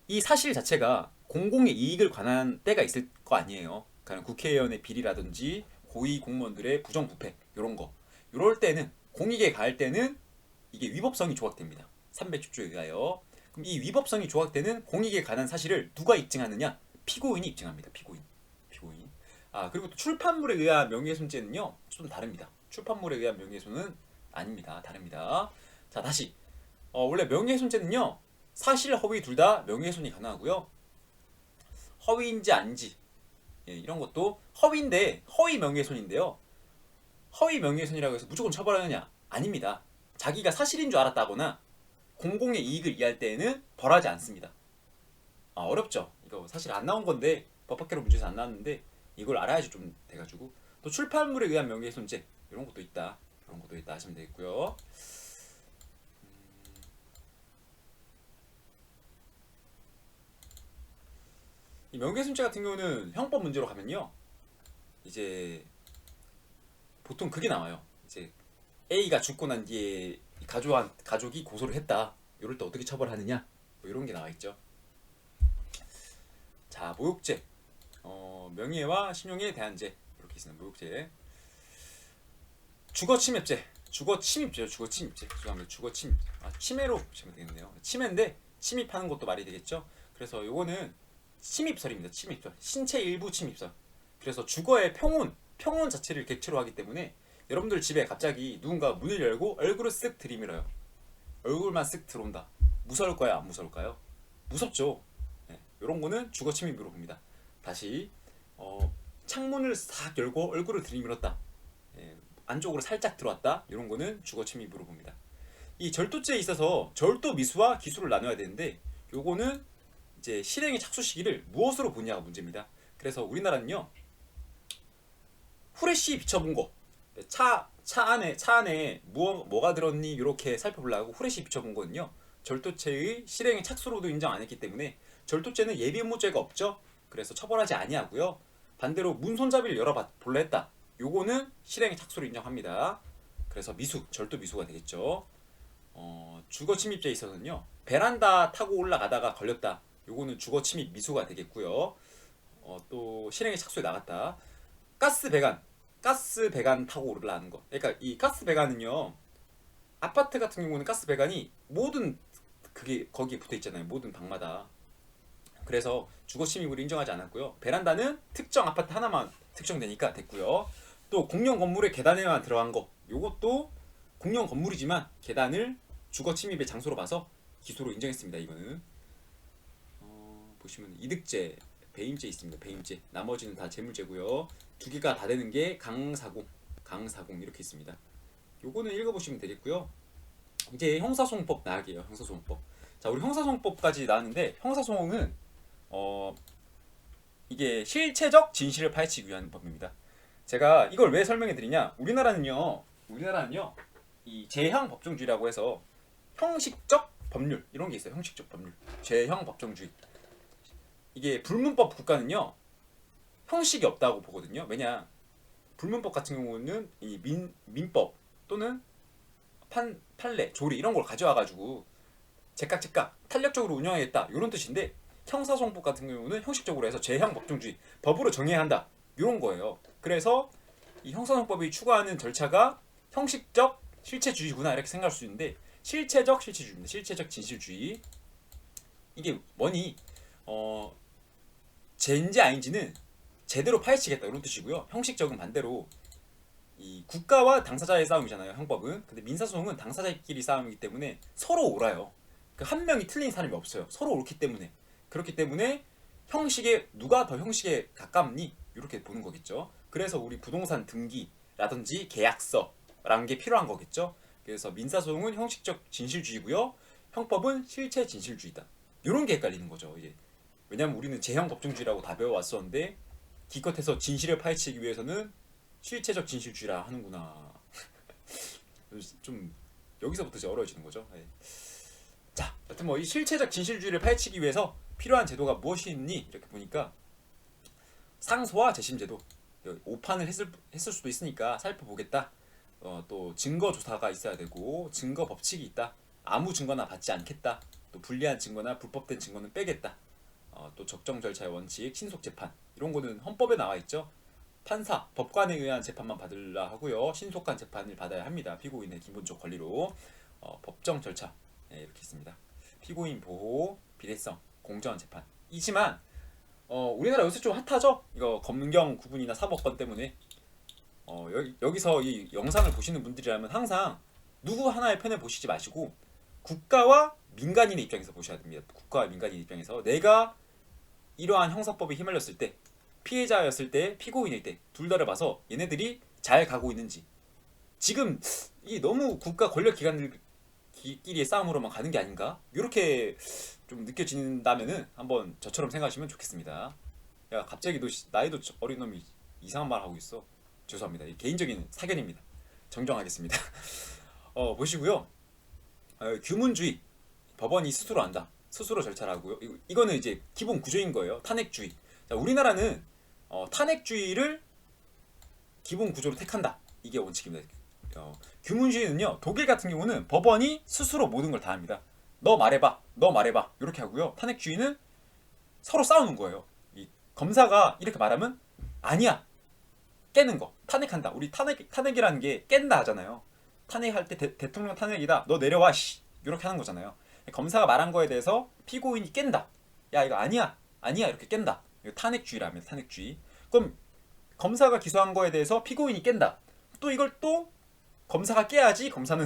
이 사실 자체가 공공의 이익을 관한 때가 있을 거 아니에요. 그러니까 국회의원의 비리라든지 고위 공무원들의 부정부패 이런 거, 이럴 때는 공익에 가할 때는 이게 위법성이 조각됩니다. 310조에 의하여. 그럼 이 위법성이 조각되는 공익에 관한 사실을 누가 입증하느냐? 피고인이 입증합니다. 피고인. 아, 그리고 또 출판물에 의한 명예훼손죄는요, 좀 다릅니다. 출판물에 의한 명예훼손은 아닙니다. 다릅니다. 자, 다시. 원래 명예훼손죄는요, 사실, 허위 둘 다 명예훼손이 가능하고요. 허위인지 아닌지, 예, 이런 것도 허위인데 허위 명예훼손인데요. 허위 명예훼손이라고 해서 무조건 처벌하느냐? 아닙니다. 자기가 사실인 줄 알았다거나 공공의 이익을 이해할 때에는 벌하지 않습니다. 아, 어렵죠? 이거 사실 안 나온 건데, 법학개론 문제에서 안 나왔는데 이걸 알아야지 좀 돼가지고. 또 출판물에 의한 명예훼손죄 이런 것도 있다. 하시면 되겠고요. 이 명예훼손죄 같은 경우는 형법 문제로 가면요, 이제 보통 그게 나와요. 이제 A가 죽고 난 뒤에 가족이 고소를 했다. 이럴 때 어떻게 처벌하느냐? 뭐 이런 게 나와 있죠. 자, 모욕죄. 명예와 신용에 대한 죄 이렇게 있습니다. 모욕죄. 주거침입죄. 죄송합니다. 주거침입. 침해로 보시면 되겠네요. 침해인데 침입하는 것도 말이 되겠죠. 그래서 요거는 침입설입니다. 침입설. 신체 일부 침입설. 그래서 주거의 평온 자체를 객체로 하기 때문에 여러분들 집에 갑자기 누군가 문을 열고 얼굴을 쓱 들이밀어요. 얼굴만 쓱 들어온다. 무서울까요? 안 무서울까요? 무섭죠. 네, 이런 거는 주거 침입으로 봅니다. 다시 창문을 싹 열고 얼굴을 들이밀었다. 예, 안쪽으로 살짝 들어왔다. 이런 거는 주거 침입으로 봅니다. 이 절도죄에 있어서 절도 미수와 기수를 나눠야 되는데, 요거는 이제 실행의 착수 시기를 무엇으로 보냐가 문제입니다. 그래서 우리나라는요, 후레쉬 비춰본 거, 차 안에 뭐가 들었니 이렇게 살펴보려고 후레쉬 비춰본 거는요, 절도죄의 실행의 착수로도 인정 안 했기 때문에 절도죄는 예비 의무죄가 없죠. 그래서 처벌하지 아니하고요. 반대로 문 손잡이를 열어볼라 했다. 요거는 실행의 착수로 인정합니다. 그래서 절도 미수가 되겠죠. 주거 침입죄에 있어서는요, 베란다 타고 올라가다가 걸렸다. 요거는 주거 침입 미수가 되겠고요. 또 실행의 착수에 나갔다. 가스 배관 타고 올라가는 거. 그러니까 이 가스 배관은요, 아파트 같은 경우는 가스 배관이 모든 그게 거기에 붙어 있잖아요. 모든 방마다. 그래서 주거 침입으로 인정하지 않았고요. 베란다는 특정 아파트 하나만 특정되니까 됐고요. 또 공용 건물의 계단에만 들어간 거, 요것도 공용 건물이지만 계단을 주거 침입의 장소로 봐서 기소로 인정했습니다. 이거는 보시면 이득죄, 배임죄 있습니다. 배임죄. 나머지는 다 재물죄고요. 두 개가 다 되는 게 강사공 이렇게 있습니다. 요거는 읽어보시면 되겠고요. 이제 형사소송법 나가게요. 형사소송법. 자, 우리 형사소송법까지 나왔는데, 형사소송은 이게 실체적 진실을 파헤치기 위한 법입니다. 제가 이걸 왜 설명해 드리냐? 우리나라는요 이 제형 법정주의라고 해서 형식적 법률 이런 게 있어요. 형식적 법률, 제형 법정주의. 이게 불문법 국가는요, 형식이 없다고 보거든요. 왜냐, 불문법 같은 경우는 이 민법 또는 판례, 조리 이런 걸 가져와가지고 제깍제깍 탄력적으로 운영하겠다 이런 뜻인데 형사소송법 같은 경우는 형식적으로 해서 제형 법정주의 법으로 정해야 한다 이런 거예요. 그래서 이 형사소송법이 추구하는 절차가 형식적 실체주의구나 이렇게 생각할 수 있는데 실체적 실체주의입니다. 실체적 진실주의. 이게 뭐니 죄인지 아닌지는 제대로 파헤치겠다 이런 뜻이고요. 형식적은 반대로 이 국가와 당사자의 싸움이잖아요. 형법은. 근데 민사소송은 당사자끼리 싸움이기 때문에 서로 옳아요. 그 한 명이 틀린 사람이 없어요. 서로 옳기 때문에. 그렇기 때문에 형식에 누가 더 형식에 가깝니? 이렇게 보는 거겠죠. 그래서 우리 부동산 등기라든지 계약서라는 게 필요한 거겠죠. 그래서 민사소송은 형식적 진실주의고요. 형법은 실체 진실주의다. 이런 게 헷갈리는 거죠. 이제 왜냐면 우리는 제형 법정주의라고 다 배워왔었는데 기껏해서 진실을 파헤치기 위해서는 실체적 진실주의라 하는구나. 좀 여기서부터 이제 어려워지는 거죠. 네. 자, 여튼 뭐 이 실체적 진실주의를 파헤치기 위해서 필요한 제도가 무엇이 있니? 이렇게 보니까 상소와 재심제도 오판을 했을 수도 있으니까 살펴보겠다. 또 증거 조사가 있어야 되고 증거 법칙이 있다. 아무 증거나 받지 않겠다. 또 불리한 증거나 불법된 증거는 빼겠다. 또 적정 절차의 원칙, 신속 재판 이런 거는 헌법에 나와 있죠. 판사, 법관에 의한 재판만 받으라 하고요. 신속한 재판을 받아야 합니다. 피고인의 기본적 권리로 법정 절차 이렇게 있습니다. 피고인 보호, 비례성, 공정한 재판. 이지만 우리나라 요새 좀 핫하죠? 이거 검경 구분이나 사법권 때문에 여기서 이 영상을 보시는 분들이라면 항상 누구 하나의 편을 보시지 마시고 국가와 민간인의 입장에서 보셔야 됩니다. 국가와 민간인 입장에서 내가 이러한 형사법에 휘말렸을 때 피해자였을 때 피고인일 때 둘 다를 봐서 얘네들이 잘 가고 있는지 지금 이 너무 국가 권력 기관들끼리의 싸움으로만 가는 게 아닌가 이렇게 좀 느껴진다면은 한번 저처럼 생각하시면 좋겠습니다. 야 갑자기 너 나이도 어린 놈이 이상한 말 하고 있어. 죄송합니다. 개인적인 사견입니다. 정정하겠습니다. 보시고요. 규문주의 법원이 스스로 한다. 스스로 절차를 하고요. 이거는 이제 기본 구조인 거예요. 탄핵주의. 자, 우리나라는 탄핵주의를 기본 구조로 택한다. 이게 원칙입니다. 규문주의는요. 독일 같은 경우는 법원이 스스로 모든 걸 다 합니다. 너 말해봐. 너 말해봐. 이렇게 하고요. 탄핵주의는 서로 싸우는 거예요. 이 검사가 이렇게 말하면 아니야. 깨는 거. 탄핵한다. 우리 탄핵이라는 게 깬다 하잖아요. 탄핵할 때 대통령 탄핵이다. 너 내려와. 씨. 이렇게 하는 거잖아요. 검사가 말한 거에 대해서 피고인이 깬다. 야 이거 아니야. 아니야. 이렇게 깬다. 이거 탄핵주의라면 탄핵주의. 그럼 검사가 기소한 거에 대해서 피고인이 깬다. 또 이걸 또 검사가 깨야지 검사는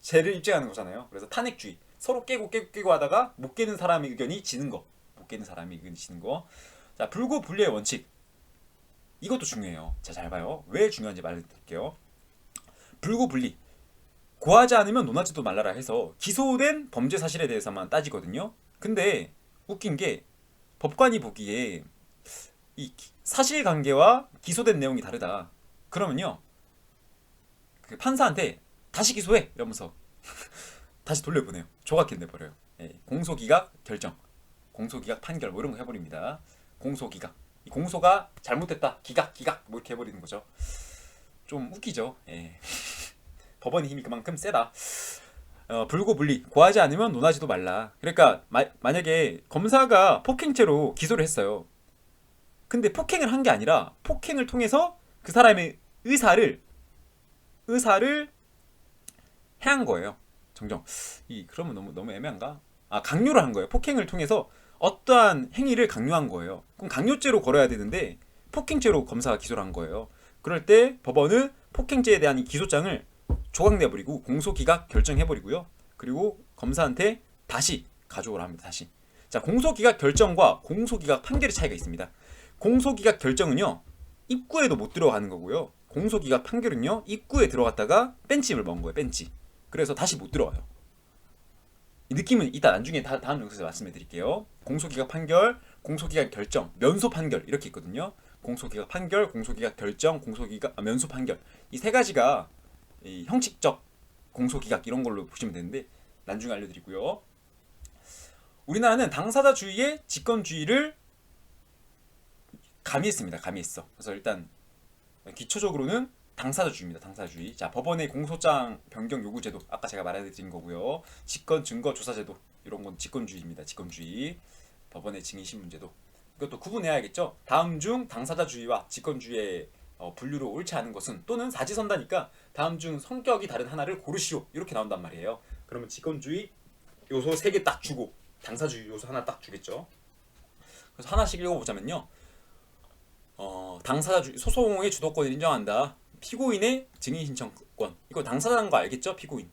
죄를 입증하는 거잖아요. 그래서 탄핵주의. 서로 깨고 하다가 못 깨는 사람의 의견이 지는 거. 못 깨는 사람의 의견이 지는 거. 자, 불구 불리의 원칙. 이것도 중요해요. 자, 잘 봐요. 왜 중요한지 말해드릴게요. 불구 불리. 고하지 않으면 논하지도 말라라 해서 기소된 범죄 사실에 대해서만 따지거든요. 근데 웃긴 게 법관이 보기에 이 사실관계와 기소된 내용이 다르다. 그러면요. 그 판사한테 다시 기소해 이러면서 다시 돌려보내요. 조각해 내버려요. 공소기각 결정, 공소기각 판결 뭐 이런 거 해버립니다. 공소기각. 이 공소가 잘못됐다. 기각 뭐 이렇게 해버리는 거죠. 좀 웃기죠. 법원의 힘이 그만큼 세다. 불구불리 고하지 않으면 논하지도 말라. 그러니까 만약에 검사가 폭행죄로 기소를 했어요. 근데 폭행을 한 게 아니라 폭행을 통해서 그 사람의 의사를 해한 거예요. 정정. 그러면 너무 애매한가? 강요를 한 거예요. 폭행을 통해서 어떠한 행위를 강요한 거예요. 그럼 강요죄로 걸어야 되는데 폭행죄로 검사가 기소를 한 거예요. 그럴 때 법원은 폭행죄에 대한 이 기소장을 조각내버리고 공소기각 결정해버리고요. 그리고 검사한테 다시 가져오라 합니다. 다시. 자, 공소기각 결정과 공소기각 판결의 차이가 있습니다. 공소기각 결정은요. 입구에도 못 들어가는 거고요. 공소기각 판결은요. 입구에 들어갔다가 뺀집을 먹은 거예요. 뺀집. 그래서 다시 못 들어와요. 이 느낌은 이따 나중에 다음 영상에서 말씀해 드릴게요. 공소기각 판결, 공소기각 결정, 면소 판결 이렇게 있거든요. 공소기각 판결, 공소기각 결정, 면소 판결. 이 세 가지가 이 형식적 공소기각 이런 걸로 보시면 되는데 나중에 알려드리고요. 우리나라는 당사자주의의 직권주의를 가미했습니다. 가미했어. 그래서 일단 기초적으로는 당사자주의입니다. 당사자주의. 자, 법원의 공소장 변경 요구 제도 아까 제가 말해드린 거고요. 직권 증거 조사 제도 이런 건 직권주의입니다. 직권주의. 법원의 증인 신문 제도. 이것도 구분해야겠죠. 다음 중 당사자주의와 직권주의의 분류로 옳지 않은 것은 또는 사지선다니까 다음 중 성격이 다른 하나를 고르시오 이렇게 나온단 말이에요. 그러면 직권주의 요소 3개 딱 주고 당사주의 요소 하나 딱 주겠죠. 그래서 하나씩 읽어보자면요. 당사자주의 소송의 주도권을 인정한다. 피고인의 증인 신청권. 이거 당사자라는 거 알겠죠? 피고인.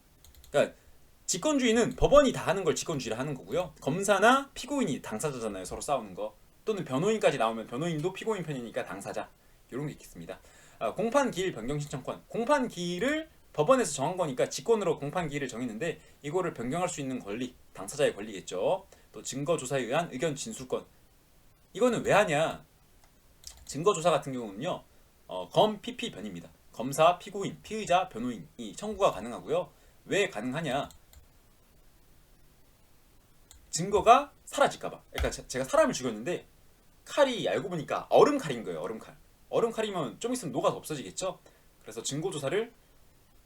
그러니까 직권주의는 법원이 다 하는 걸 직권주의를 하는 거고요. 검사나 피고인이 당사자잖아요. 서로 싸우는 거. 또는 변호인까지 나오면 변호인도 피고인 편이니까 당사자. 이런 게 있겠습니다. 공판 기일 변경 신청권. 공판 기일을 법원에서 정한 거니까 직권으로 공판 기일을 정했는데 이거를 변경할 수 있는 권리, 당사자의 권리겠죠. 또 증거 조사에 의한 의견 진술권. 이거는 왜 하냐? 증거 조사 같은 경우는요. 검, PP 변입니다. 검사, 피고인, 피의자, 변호인이 청구가 가능하고요. 왜 가능하냐? 증거가 사라질까봐. 그러니까 제가 사람을 죽였는데 칼이 알고 보니까 얼음 칼인 거예요. 얼음 칼. 얼음 칼이면 좀 있으면 녹아서 없어지겠죠. 그래서 증거 조사를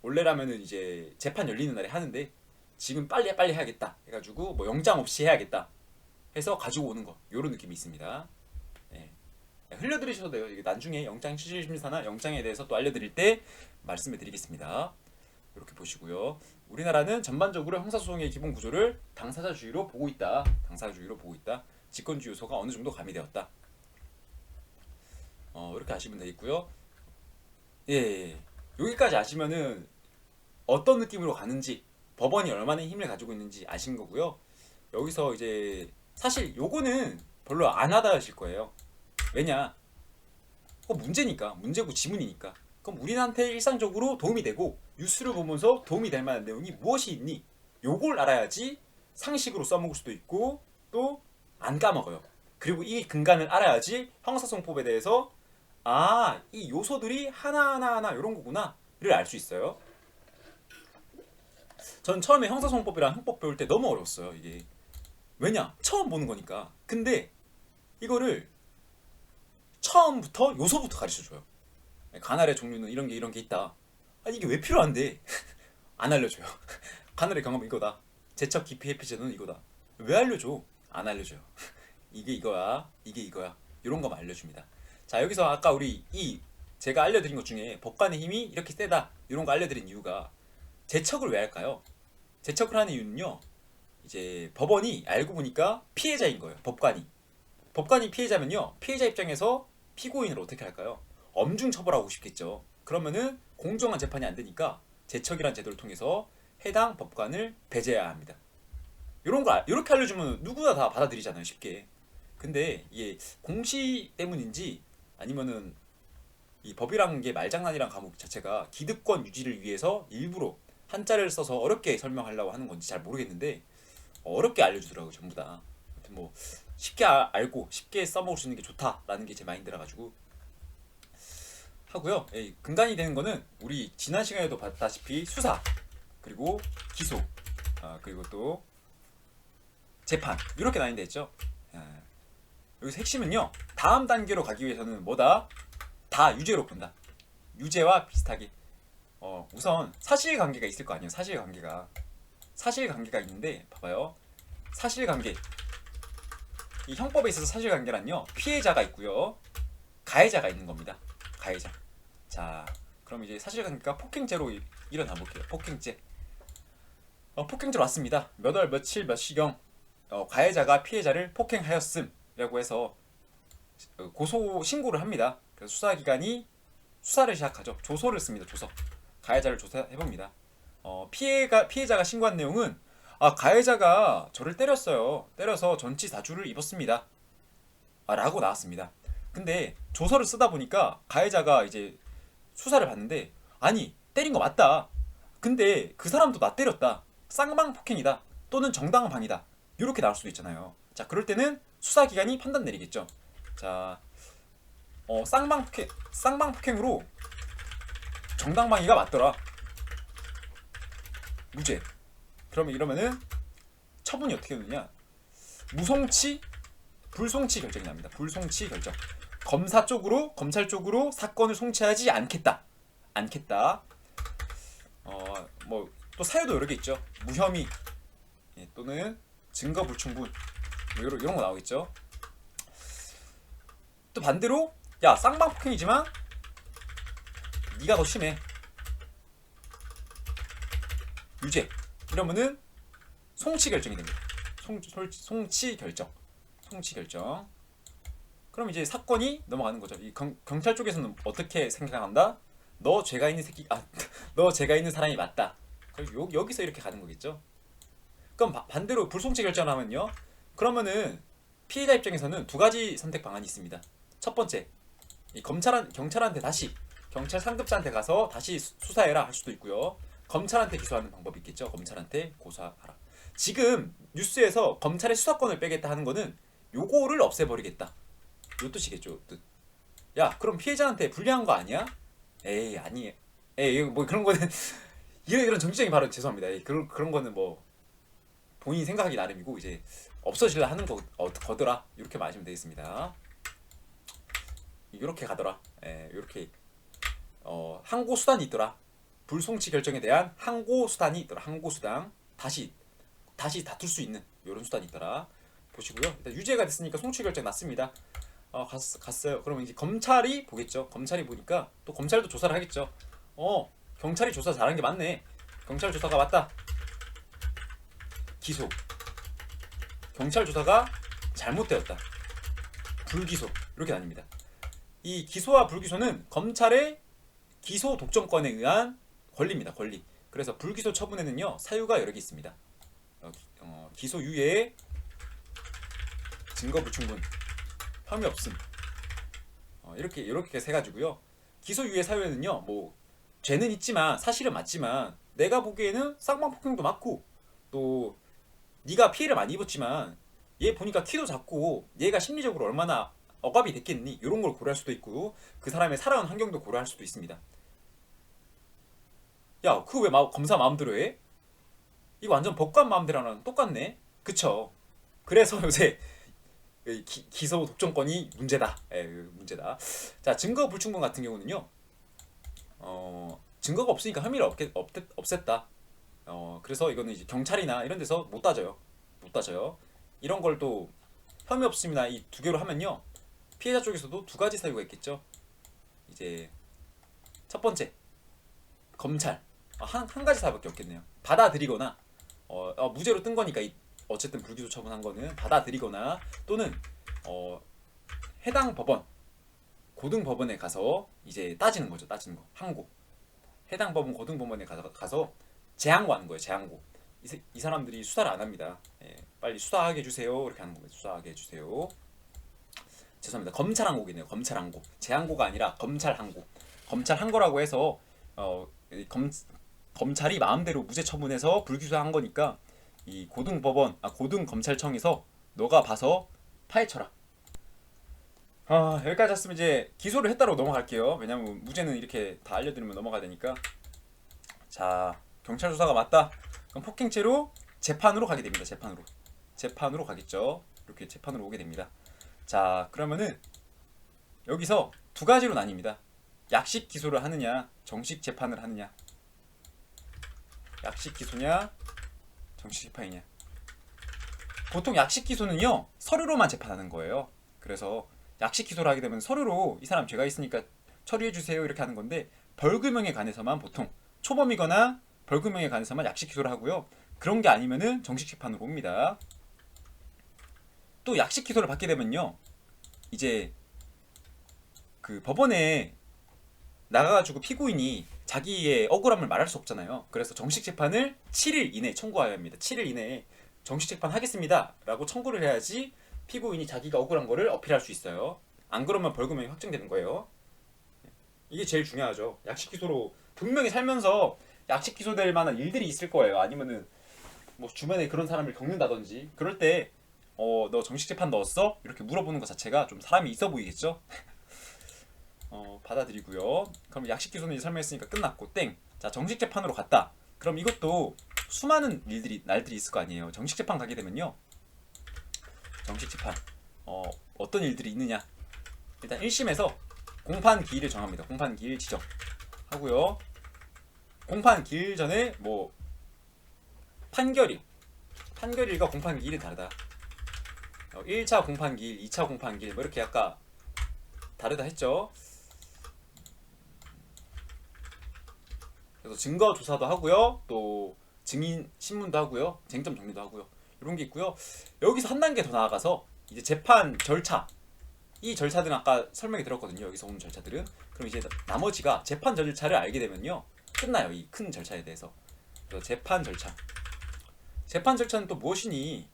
원래라면은 이제 재판 열리는 날에 하는데 지금 빨리 해야겠다. 해가지고 뭐 영장 없이 해야겠다. 해서 가지고 오는 거. 요런 느낌이 있습니다. 네. 흘려드리셔도 돼요. 이게 나중에 영장 실질심사나 영장에 대해서 또 알려드릴 때 말씀해 드리겠습니다. 이렇게 보시고요. 우리나라는 전반적으로 형사소송의 기본 구조를 당사자주의로 보고 있다. 당사자주의로 보고 있다. 직권주의 요소가 어느 정도 가미되었다. 이렇게 아시면 되겠고요. 예. 여기까지 아시면은 어떤 느낌으로 가는지 법원이 얼마나 힘을 가지고 있는지 아신 거고요. 여기서 이제 사실 요거는 별로 안 와닿으실 거예요. 왜냐? 문제니까. 문제고 지문이니까. 그럼 우리한테 일상적으로 도움이 되고 뉴스를 보면서 도움이 될 만한 내용이 무엇이 있니? 요걸 알아야지 상식으로 써먹을 수도 있고 또 안 까먹어요. 그리고 이 근간을 알아야지 형사소송법에 대해서 이 요소들이 하나하나 이런 거구나를 알 수 있어요. 전 처음에 형사소송법이랑 형법 배울 때 너무 어려웠어요. 이게 왜냐? 처음 보는 거니까. 근데 이거를 처음부터 요소부터 가르쳐줘요. 관할의 종류는 이런 게 있다. 이게 왜 필요한데? 안 알려줘요. 관할의 경험은 이거다. 제척 기피 회피 제도는 이거다. 왜 알려줘? 안 알려줘요. 이게 이거야. 이게 이거야. 이런 거만 알려줍니다. 자, 여기서 아까 우리 제가 알려드린 것 중에 법관의 힘이 이렇게 세다. 이런 거 알려드린 이유가 제척을 왜 할까요? 제척을 하는 이유는요. 이제 법원이 알고 보니까 피해자인 거예요. 법관이 피해자면요. 피해자 입장에서 피고인을 어떻게 할까요? 엄중 처벌하고 싶겠죠. 그러면은 공정한 재판이 안 되니까 제척이란 제도를 통해서 해당 법관을 배제해야 합니다. 이렇게 알려주면 누구나 다 받아들이잖아요. 쉽게. 근데 이게 공시 때문인지 아니면은 이 법이란 게 말장난이란 과목 자체가 기득권 유지를 위해서 일부러 한자를 써서 어렵게 설명하려고 하는 건지 잘 모르겠는데 어렵게 알려주더라고요. 전부 다. 아무튼 뭐 쉽게 알고 쉽게 써먹을 수 있는 게 좋다라는 게 제 마인드라 가지고 하고요. 근간이 되는 거는 우리 지난 시간에도 봤다시피 수사 그리고 기소 그리고 또 재판 이렇게 나뉜다 했죠. 여기서 핵심은요. 다음 단계로 가기 위해서는 뭐다? 다 유죄로 본다. 유죄와 비슷하게 우선 사실관계가 있을 거 아니에요. 사실관계가 있는데 봐봐요. 사실관계 이 형법에 있어서 사실관계란요. 피해자가 있고요. 가해자가 있는 겁니다. 가해자. 자, 그럼 이제 사실관계가 폭행죄로 일어나 볼게요. 폭행죄. 폭행죄로 왔습니다. 몇 월 며칠 몇 시경 가해자가 피해자를 폭행하였음이라고 해서 고소 신고를 합니다. 그래서 수사기관이 수사를 시작하죠. 조서를 씁니다. 조서. 가해자를 조사해봅니다. 피해자가 신고한 내용은 가해자가 저를 때렸어요. 때려서 전치사주를 입었습니다. 라고 나왔습니다. 근데 조서를 쓰다 보니까 가해자가 이제 수사를 받는데 아니 때린 거 맞다. 근데 그 사람도 나 때렸다. 쌍방폭행이다. 또는 정당방위다. 이렇게 나올 수도 있잖아요. 자, 그럴 때는 수사기관이 판단 내리겠죠. 자, 쌍방폭행으로 정당방위가 맞더라. 무죄. 그러면 이러면은 처분이 어떻게 되느냐? 무송치, 불송치 결정이 납니다. 불송치 결정. 검찰 쪽으로 사건을 송치하지 않겠다. 않겠다. 뭐 또 사유도 여러 개 있죠. 무혐의, 예, 또는 증거 불충분, 뭐 이런 거 나오겠죠. 또 반대로 야 쌍방폭행이지만 네가 더 심해, 유죄, 이러면은 송치 결정이 됩니다. 송치 결정. 그럼 이제 사건이 넘어가는 거죠. 이 경찰 쪽에서는 어떻게 생각한다? 너 죄가 있는 새끼, 너 죄가 있는 사람이 맞다. 그럼 여기서 이렇게 가는 거겠죠. 그럼 반대로 불송치 결정을 하면요. 그러면은 피해자 입장에서는 두 가지 선택 방안이 있습니다. 첫 번째, 이 경찰한테 다시 경찰 상급자한테 가서 다시 수사해라 할 수도 있고요. 검찰한테 기소하는 방법이 있겠죠. 검찰한테 고소하라. 지금 뉴스에서 검찰의 수사권을 빼겠다 하는 거는 요거를 없애버리겠다, 요 뜻이겠죠. 뜻. 야 그럼 피해자한테 불리한 거 아니야? 에이 아니, 에이 뭐 그런 거는 이런 정치적인 발언 죄송합니다. 에이, 그런 거는 뭐 본인 생각하기 나름이고 이제 없어질라 하는 거더라, 이렇게 마시면 되겠습니다. 이렇게 가더라. 이렇게 항고 수단이 있더라. 불송치 결정에 대한 항고 수단이 있더라. 항고 수단, 다시 다툴 수 있는 이런 수단이 있더라. 보시고요. 일단 유죄가 됐으니까 송치 결정 났습니다. 갔어요. 그러면 이제 검찰이 보겠죠. 검찰이 보니까 또 검찰도 조사를 하겠죠. 경찰이 조사 잘한 게 맞네. 경찰 조사가 맞다. 기소. 경찰 조사가 잘못되었다. 불기소. 이렇게 나뉩니다. 이 기소와 불기소는 검찰의 기소 독점권에 의한 권리입니다. 권리. 그래서 불기소 처분에는요 사유가 여러 개 있습니다. 기소 유예에 증거 불충분, 혐의 없음, 이렇게 세 가지고요. 기소 유예 사유에는요 뭐 죄는 있지만 사실은 맞지만 내가 보기에는 쌍방폭행도 맞고 또 네가 피해를 많이 입었지만 얘 보니까 키도 작고 얘가 심리적으로 얼마나 억압이 됐겠니? 이런 걸 고려할 수도 있고 그 사람의 살아온 환경도 고려할 수도 있습니다. 야, 그거 왜 검사 마음대로 해? 이거 완전 법관 마음대로랑 똑같네? 그쵸? 그래서 요새 기소 독점권이 문제다. 문제다. 자, 증거 불충분 같은 경우는요. 증거가 없으니까 혐의를 없앴다. 그래서 이거는 이제 경찰이나 이런 데서 못 따져요. 이런 걸 또 혐의 없음이나 이 두 개로 하면요. 피해자 쪽에서도 두 가지 사유가 있겠죠. 이제 첫 번째, 검찰. 한 가지 사유밖에 없겠네요. 받아들이거나 무죄로 뜬 거니까 어쨌든 불기소 처분한 거는 받아들이거나 또는 해당 법원, 고등법원에 가서 이제 따지는 거죠. 따지는 거. 항고. 해당 법원 고등법원에 가서 재항고하는 거예요. 재항고. 이 사람들이 수사를 안 합니다. 빨리 수사하게 해주세요. 이렇게 하는 겁니다. 수사하게 해주세요. 죄송합니다. 검찰 항고겠네요. 검찰 항고. 재항고가 아니라 검찰 항고. 검찰 항고라고 해서 검찰이 마음대로 무죄 처분해서 불기소한 거니까 이 고등검찰청에서 너가 봐서 파헤쳐라. 여기까지 했으면 이제 기소를 했다고 넘어갈게요. 왜냐면 무죄는 이렇게 다 알려드리면 넘어가야 되니까. 자, 경찰 조사가 맞다. 그럼 폭행죄로 재판으로 가게 됩니다. 재판으로 가겠죠. 이렇게 재판으로 오게 됩니다. 자, 그러면은 여기서 두 가지로 나뉩니다. 약식 기소를 하느냐, 정식 재판을 하느냐. 약식 기소냐, 정식 재판이냐. 보통 약식 기소는요 서류로만 재판하는 거예요. 그래서 약식 기소를 하게 되면 서류로 이 사람 죄가 있으니까 처리해 주세요 이렇게 하는 건데, 벌금형에 관해서만 보통 초범이거나 벌금형에 관해서만 약식 기소를 하고요. 그런 게 아니면은 정식 재판으로 옵니다. 또 약식 기소를 받게 되면요, 이제 그 법원에 나가가지고 피고인이 자기의 억울함을 말할 수 없잖아요. 그래서 정식 재판을 7일 이내에 청구해야 합니다. 7일 이내에 정식 재판 하겠습니다 라고 청구를 해야지 피고인이 자기가 억울한 거를 어필할 수 있어요. 안 그러면 벌금형이 확정되는 거예요. 이게 제일 중요하죠. 약식 기소로 분명히 살면서 약식 기소될 만한 일들이 있을 거예요. 아니면은 뭐 주변에 그런 사람을 겪는다든지 그럴 때 너 정식 재판 넣었어? 이렇게 물어보는 것 자체가 좀 사람이 있어 보이겠죠? 받아들이고요. 그럼 약식 기소는 이제 설명했으니까 끝났고 땡. 자, 정식 재판으로 갔다. 그럼 이것도 수많은 날들이 있을 거 아니에요. 정식 재판 가게 되면요. 정식 재판 어떤 일들이 있느냐. 일단 1심에서 공판 기일을 정합니다. 공판 기일 지정. 하고요. 공판 기일 전에 뭐 판결일과 공판 기일이 다르다. 1차 공판 기일, 2차 공판 기일 뭐 이렇게 아까 다르다 했죠. 그래서 증거 조사도 하고요. 또 증인 신문도 하고요. 쟁점 정리도 하고요. 이런 게 있고요. 여기서 한 단계 더 나아가서 이제 재판 절차. 이 절차들은 아까 설명이 들었거든요. 여기서 오는 절차들은. 그럼 이제 나머지가 재판 절차를 알게 되면요. 끝나요. 이 큰 절차에 대해서. 그래서 재판 절차. 재판 절차는 또 무엇이니?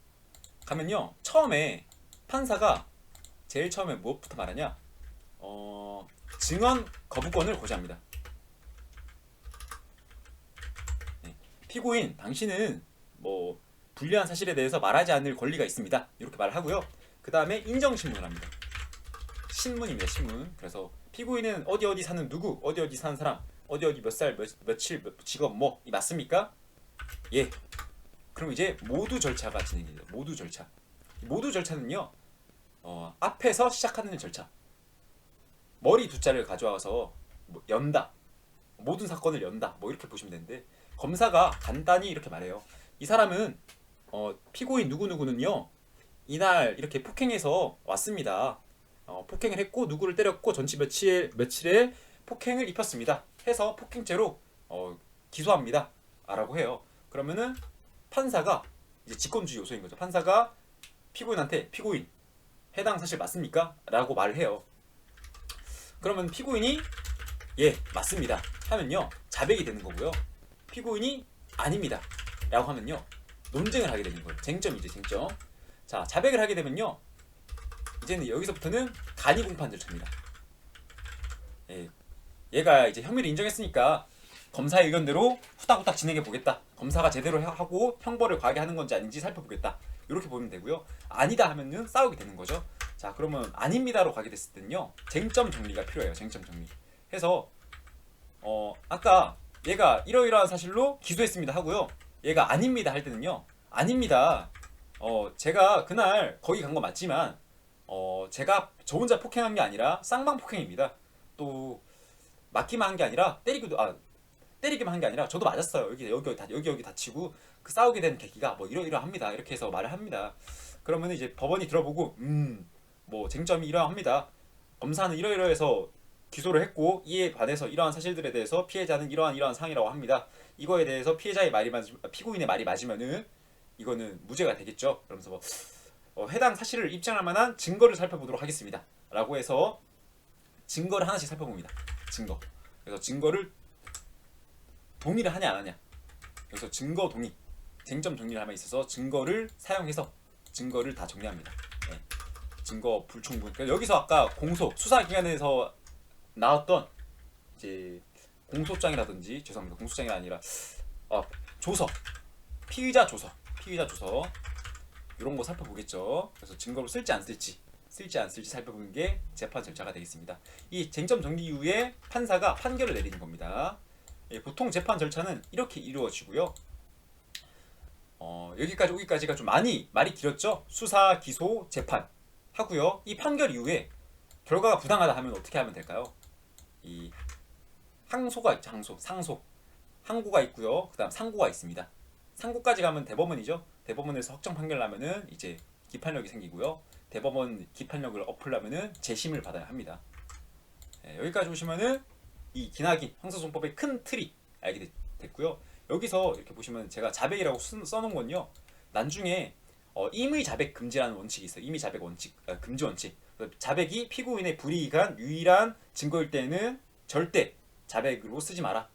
가면요. 처음에 판사가 제일 처음에 무엇부터 말하냐? 증언 거부권을 고지합니다. 네. 피고인, 당신은 뭐 불리한 사실에 대해서 말하지 않을 권리가 있습니다. 이렇게 말을 하고요. 그 다음에 인정신문을 합니다. 신문입니다. 신문. 그래서 피고인은 어디 사는 누구, 어디 사는 사람, 어디 몇 살, 며칠, 직업 뭐 이 맞습니까? 예. 그럼 이제 모두 절차가 진행이 돼요. 모두 절차. 모두 절차는요. 앞에서 시작하는 절차. 머리 두 자를 가져와서 뭐 연다. 모든 사건을 연다. 뭐 이렇게 보시면 되는데 검사가 간단히 이렇게 말해요. 이 사람은 피고인 누구누구는요. 이날 이렇게 폭행해서 왔습니다. 폭행을 했고 누구를 때렸고 전치 며칠에 폭행을 입혔습니다. 해서 폭행죄로 기소합니다. 라고 해요. 그러면은 판사가 이제 직권주의 요소인 거죠. 판사가 피고인한테 피고인 해당 사실 맞습니까? 라고 말을 해요. 그러면 피고인이 예 맞습니다 하면요 자백이 되는 거고요. 피고인이 아닙니다 라고 하면요 논쟁을 하게 되는 거예요. 쟁점이죠. 쟁점. 자 자백을 하게 되면요 이제는 여기서부터는 간이 공판 절차입니다. 예, 얘가 이제 혐의를 인정했으니까 검사의 의견대로 후딱후딱 진행해 보겠다. 검사가 제대로 하고 형벌을 과하게 하는 건지 아닌지 살펴보겠다. 이렇게 보면 되고요. 아니다 하면은 싸우게 되는 거죠. 자 그러면 아닙니다로 가게 됐을 때는요 쟁점 정리가 필요해요. 쟁점 정리 해서 아까 얘가 이러이러한 사실로 기소했습니다 하고요. 얘가 아닙니다 할 때는요 아닙니다. 제가 그날 거기 간 거 맞지만 제가 저 혼자 폭행한 게 아니라 쌍방 폭행입니다. 또 맞기만 한 게 아니라 때리기만 한 게 아니라 저도 맞았어요. 여기 다치고 그 싸우게 된 계기가 뭐 이러이러합니다. 이렇게 해서 말을 합니다. 그러면 이제 법원이 들어보고 뭐 쟁점이 이러합니다. 검사는 이러이러해서 기소를 했고 이에 반해서 이러한 사실들에 대해서 피해자는 이러한 상이라고 합니다. 이거에 대해서 피고인의 말이 맞으면은 이거는 무죄가 되겠죠. 그러면서 해당 사실을 입증할 만한 증거를 살펴보도록 하겠습니다. 라고 해서 증거를 하나씩 살펴봅니다. 증거. 그래서 증거를 동의를 하냐 안 하냐. 그래서 증거 동의, 쟁점 정리를 하면 있어서 증거를 사용해서 증거를 다 정리합니다. 네. 증거 불충분. 그러니까 여기서 아까 수사기관에서 나왔던 이제 공소장이라든지 죄송합니다. 공소장이 아니라 조서, 피의자 조서 이런 거 살펴보겠죠. 그래서 증거를 쓸지 안 쓸지 살펴보는 게 재판 절차가 되겠습니다. 이 쟁점 정리 이후에 판사가 판결을 내리는 겁니다. 보통 재판 절차는 이렇게 이루어지고요. 여기까지 오기까지가 좀 말이 길었죠. 수사, 기소, 재판 하고요. 이 판결 이후에 결과가 부당하다 하면 어떻게 하면 될까요? 이 항소가 있죠. 항고가 있고요. 그다음 상고가 있습니다. 상고까지 가면 대법원이죠. 대법원에서 확정 판결 나면은 이제 기판력이 생기고요. 대법원 기판력을 엎으려면은 재심을 받아야 합니다. 여기까지 오시면은 이 기나긴 형사소송법의 큰 틀이 알게 됐고요. 여기서 이렇게 보시면 제가 자백이라고 써놓은 건요. 나중에 임의 자백 금지라는 원칙이 있어요. 임의 자백 원칙, 금지 원칙. 자백이 피고인의 불이익한 유일한 증거일 때는 절대 자백으로 쓰지 마라.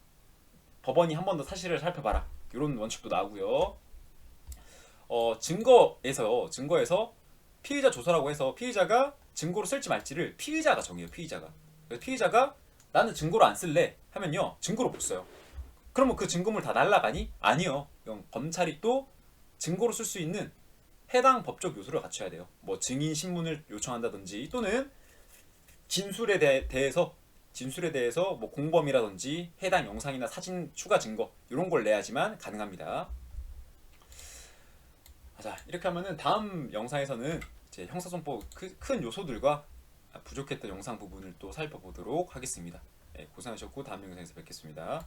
법원이 한 번 더 사실을 살펴봐라. 이런 원칙도 나오고요. 증거에서 피의자 조서라고 해서 피의자가 증거로 쓸지 말지를 피의자가 정해요. 피의자가 나는 증거로 안 쓸래 하면요 증거로 못 써요. 그러면 그 증거물 다 날라가니? 아니요. 검찰이 또 증거로 쓸 수 있는 해당 법적 요소를 갖춰야 돼요. 뭐 증인 신문을 요청한다든지 또는 진술에 대해서 뭐 공범이라든지 해당 영상이나 사진 추가 증거 이런 걸 내야지만 가능합니다. 자 이렇게 하면은 다음 영상에서는 이제 형사소송법 큰 요소들과 부족했던 영상 부분을 또 살펴보도록 하겠습니다. 고생하셨고 다음 영상에서 뵙겠습니다.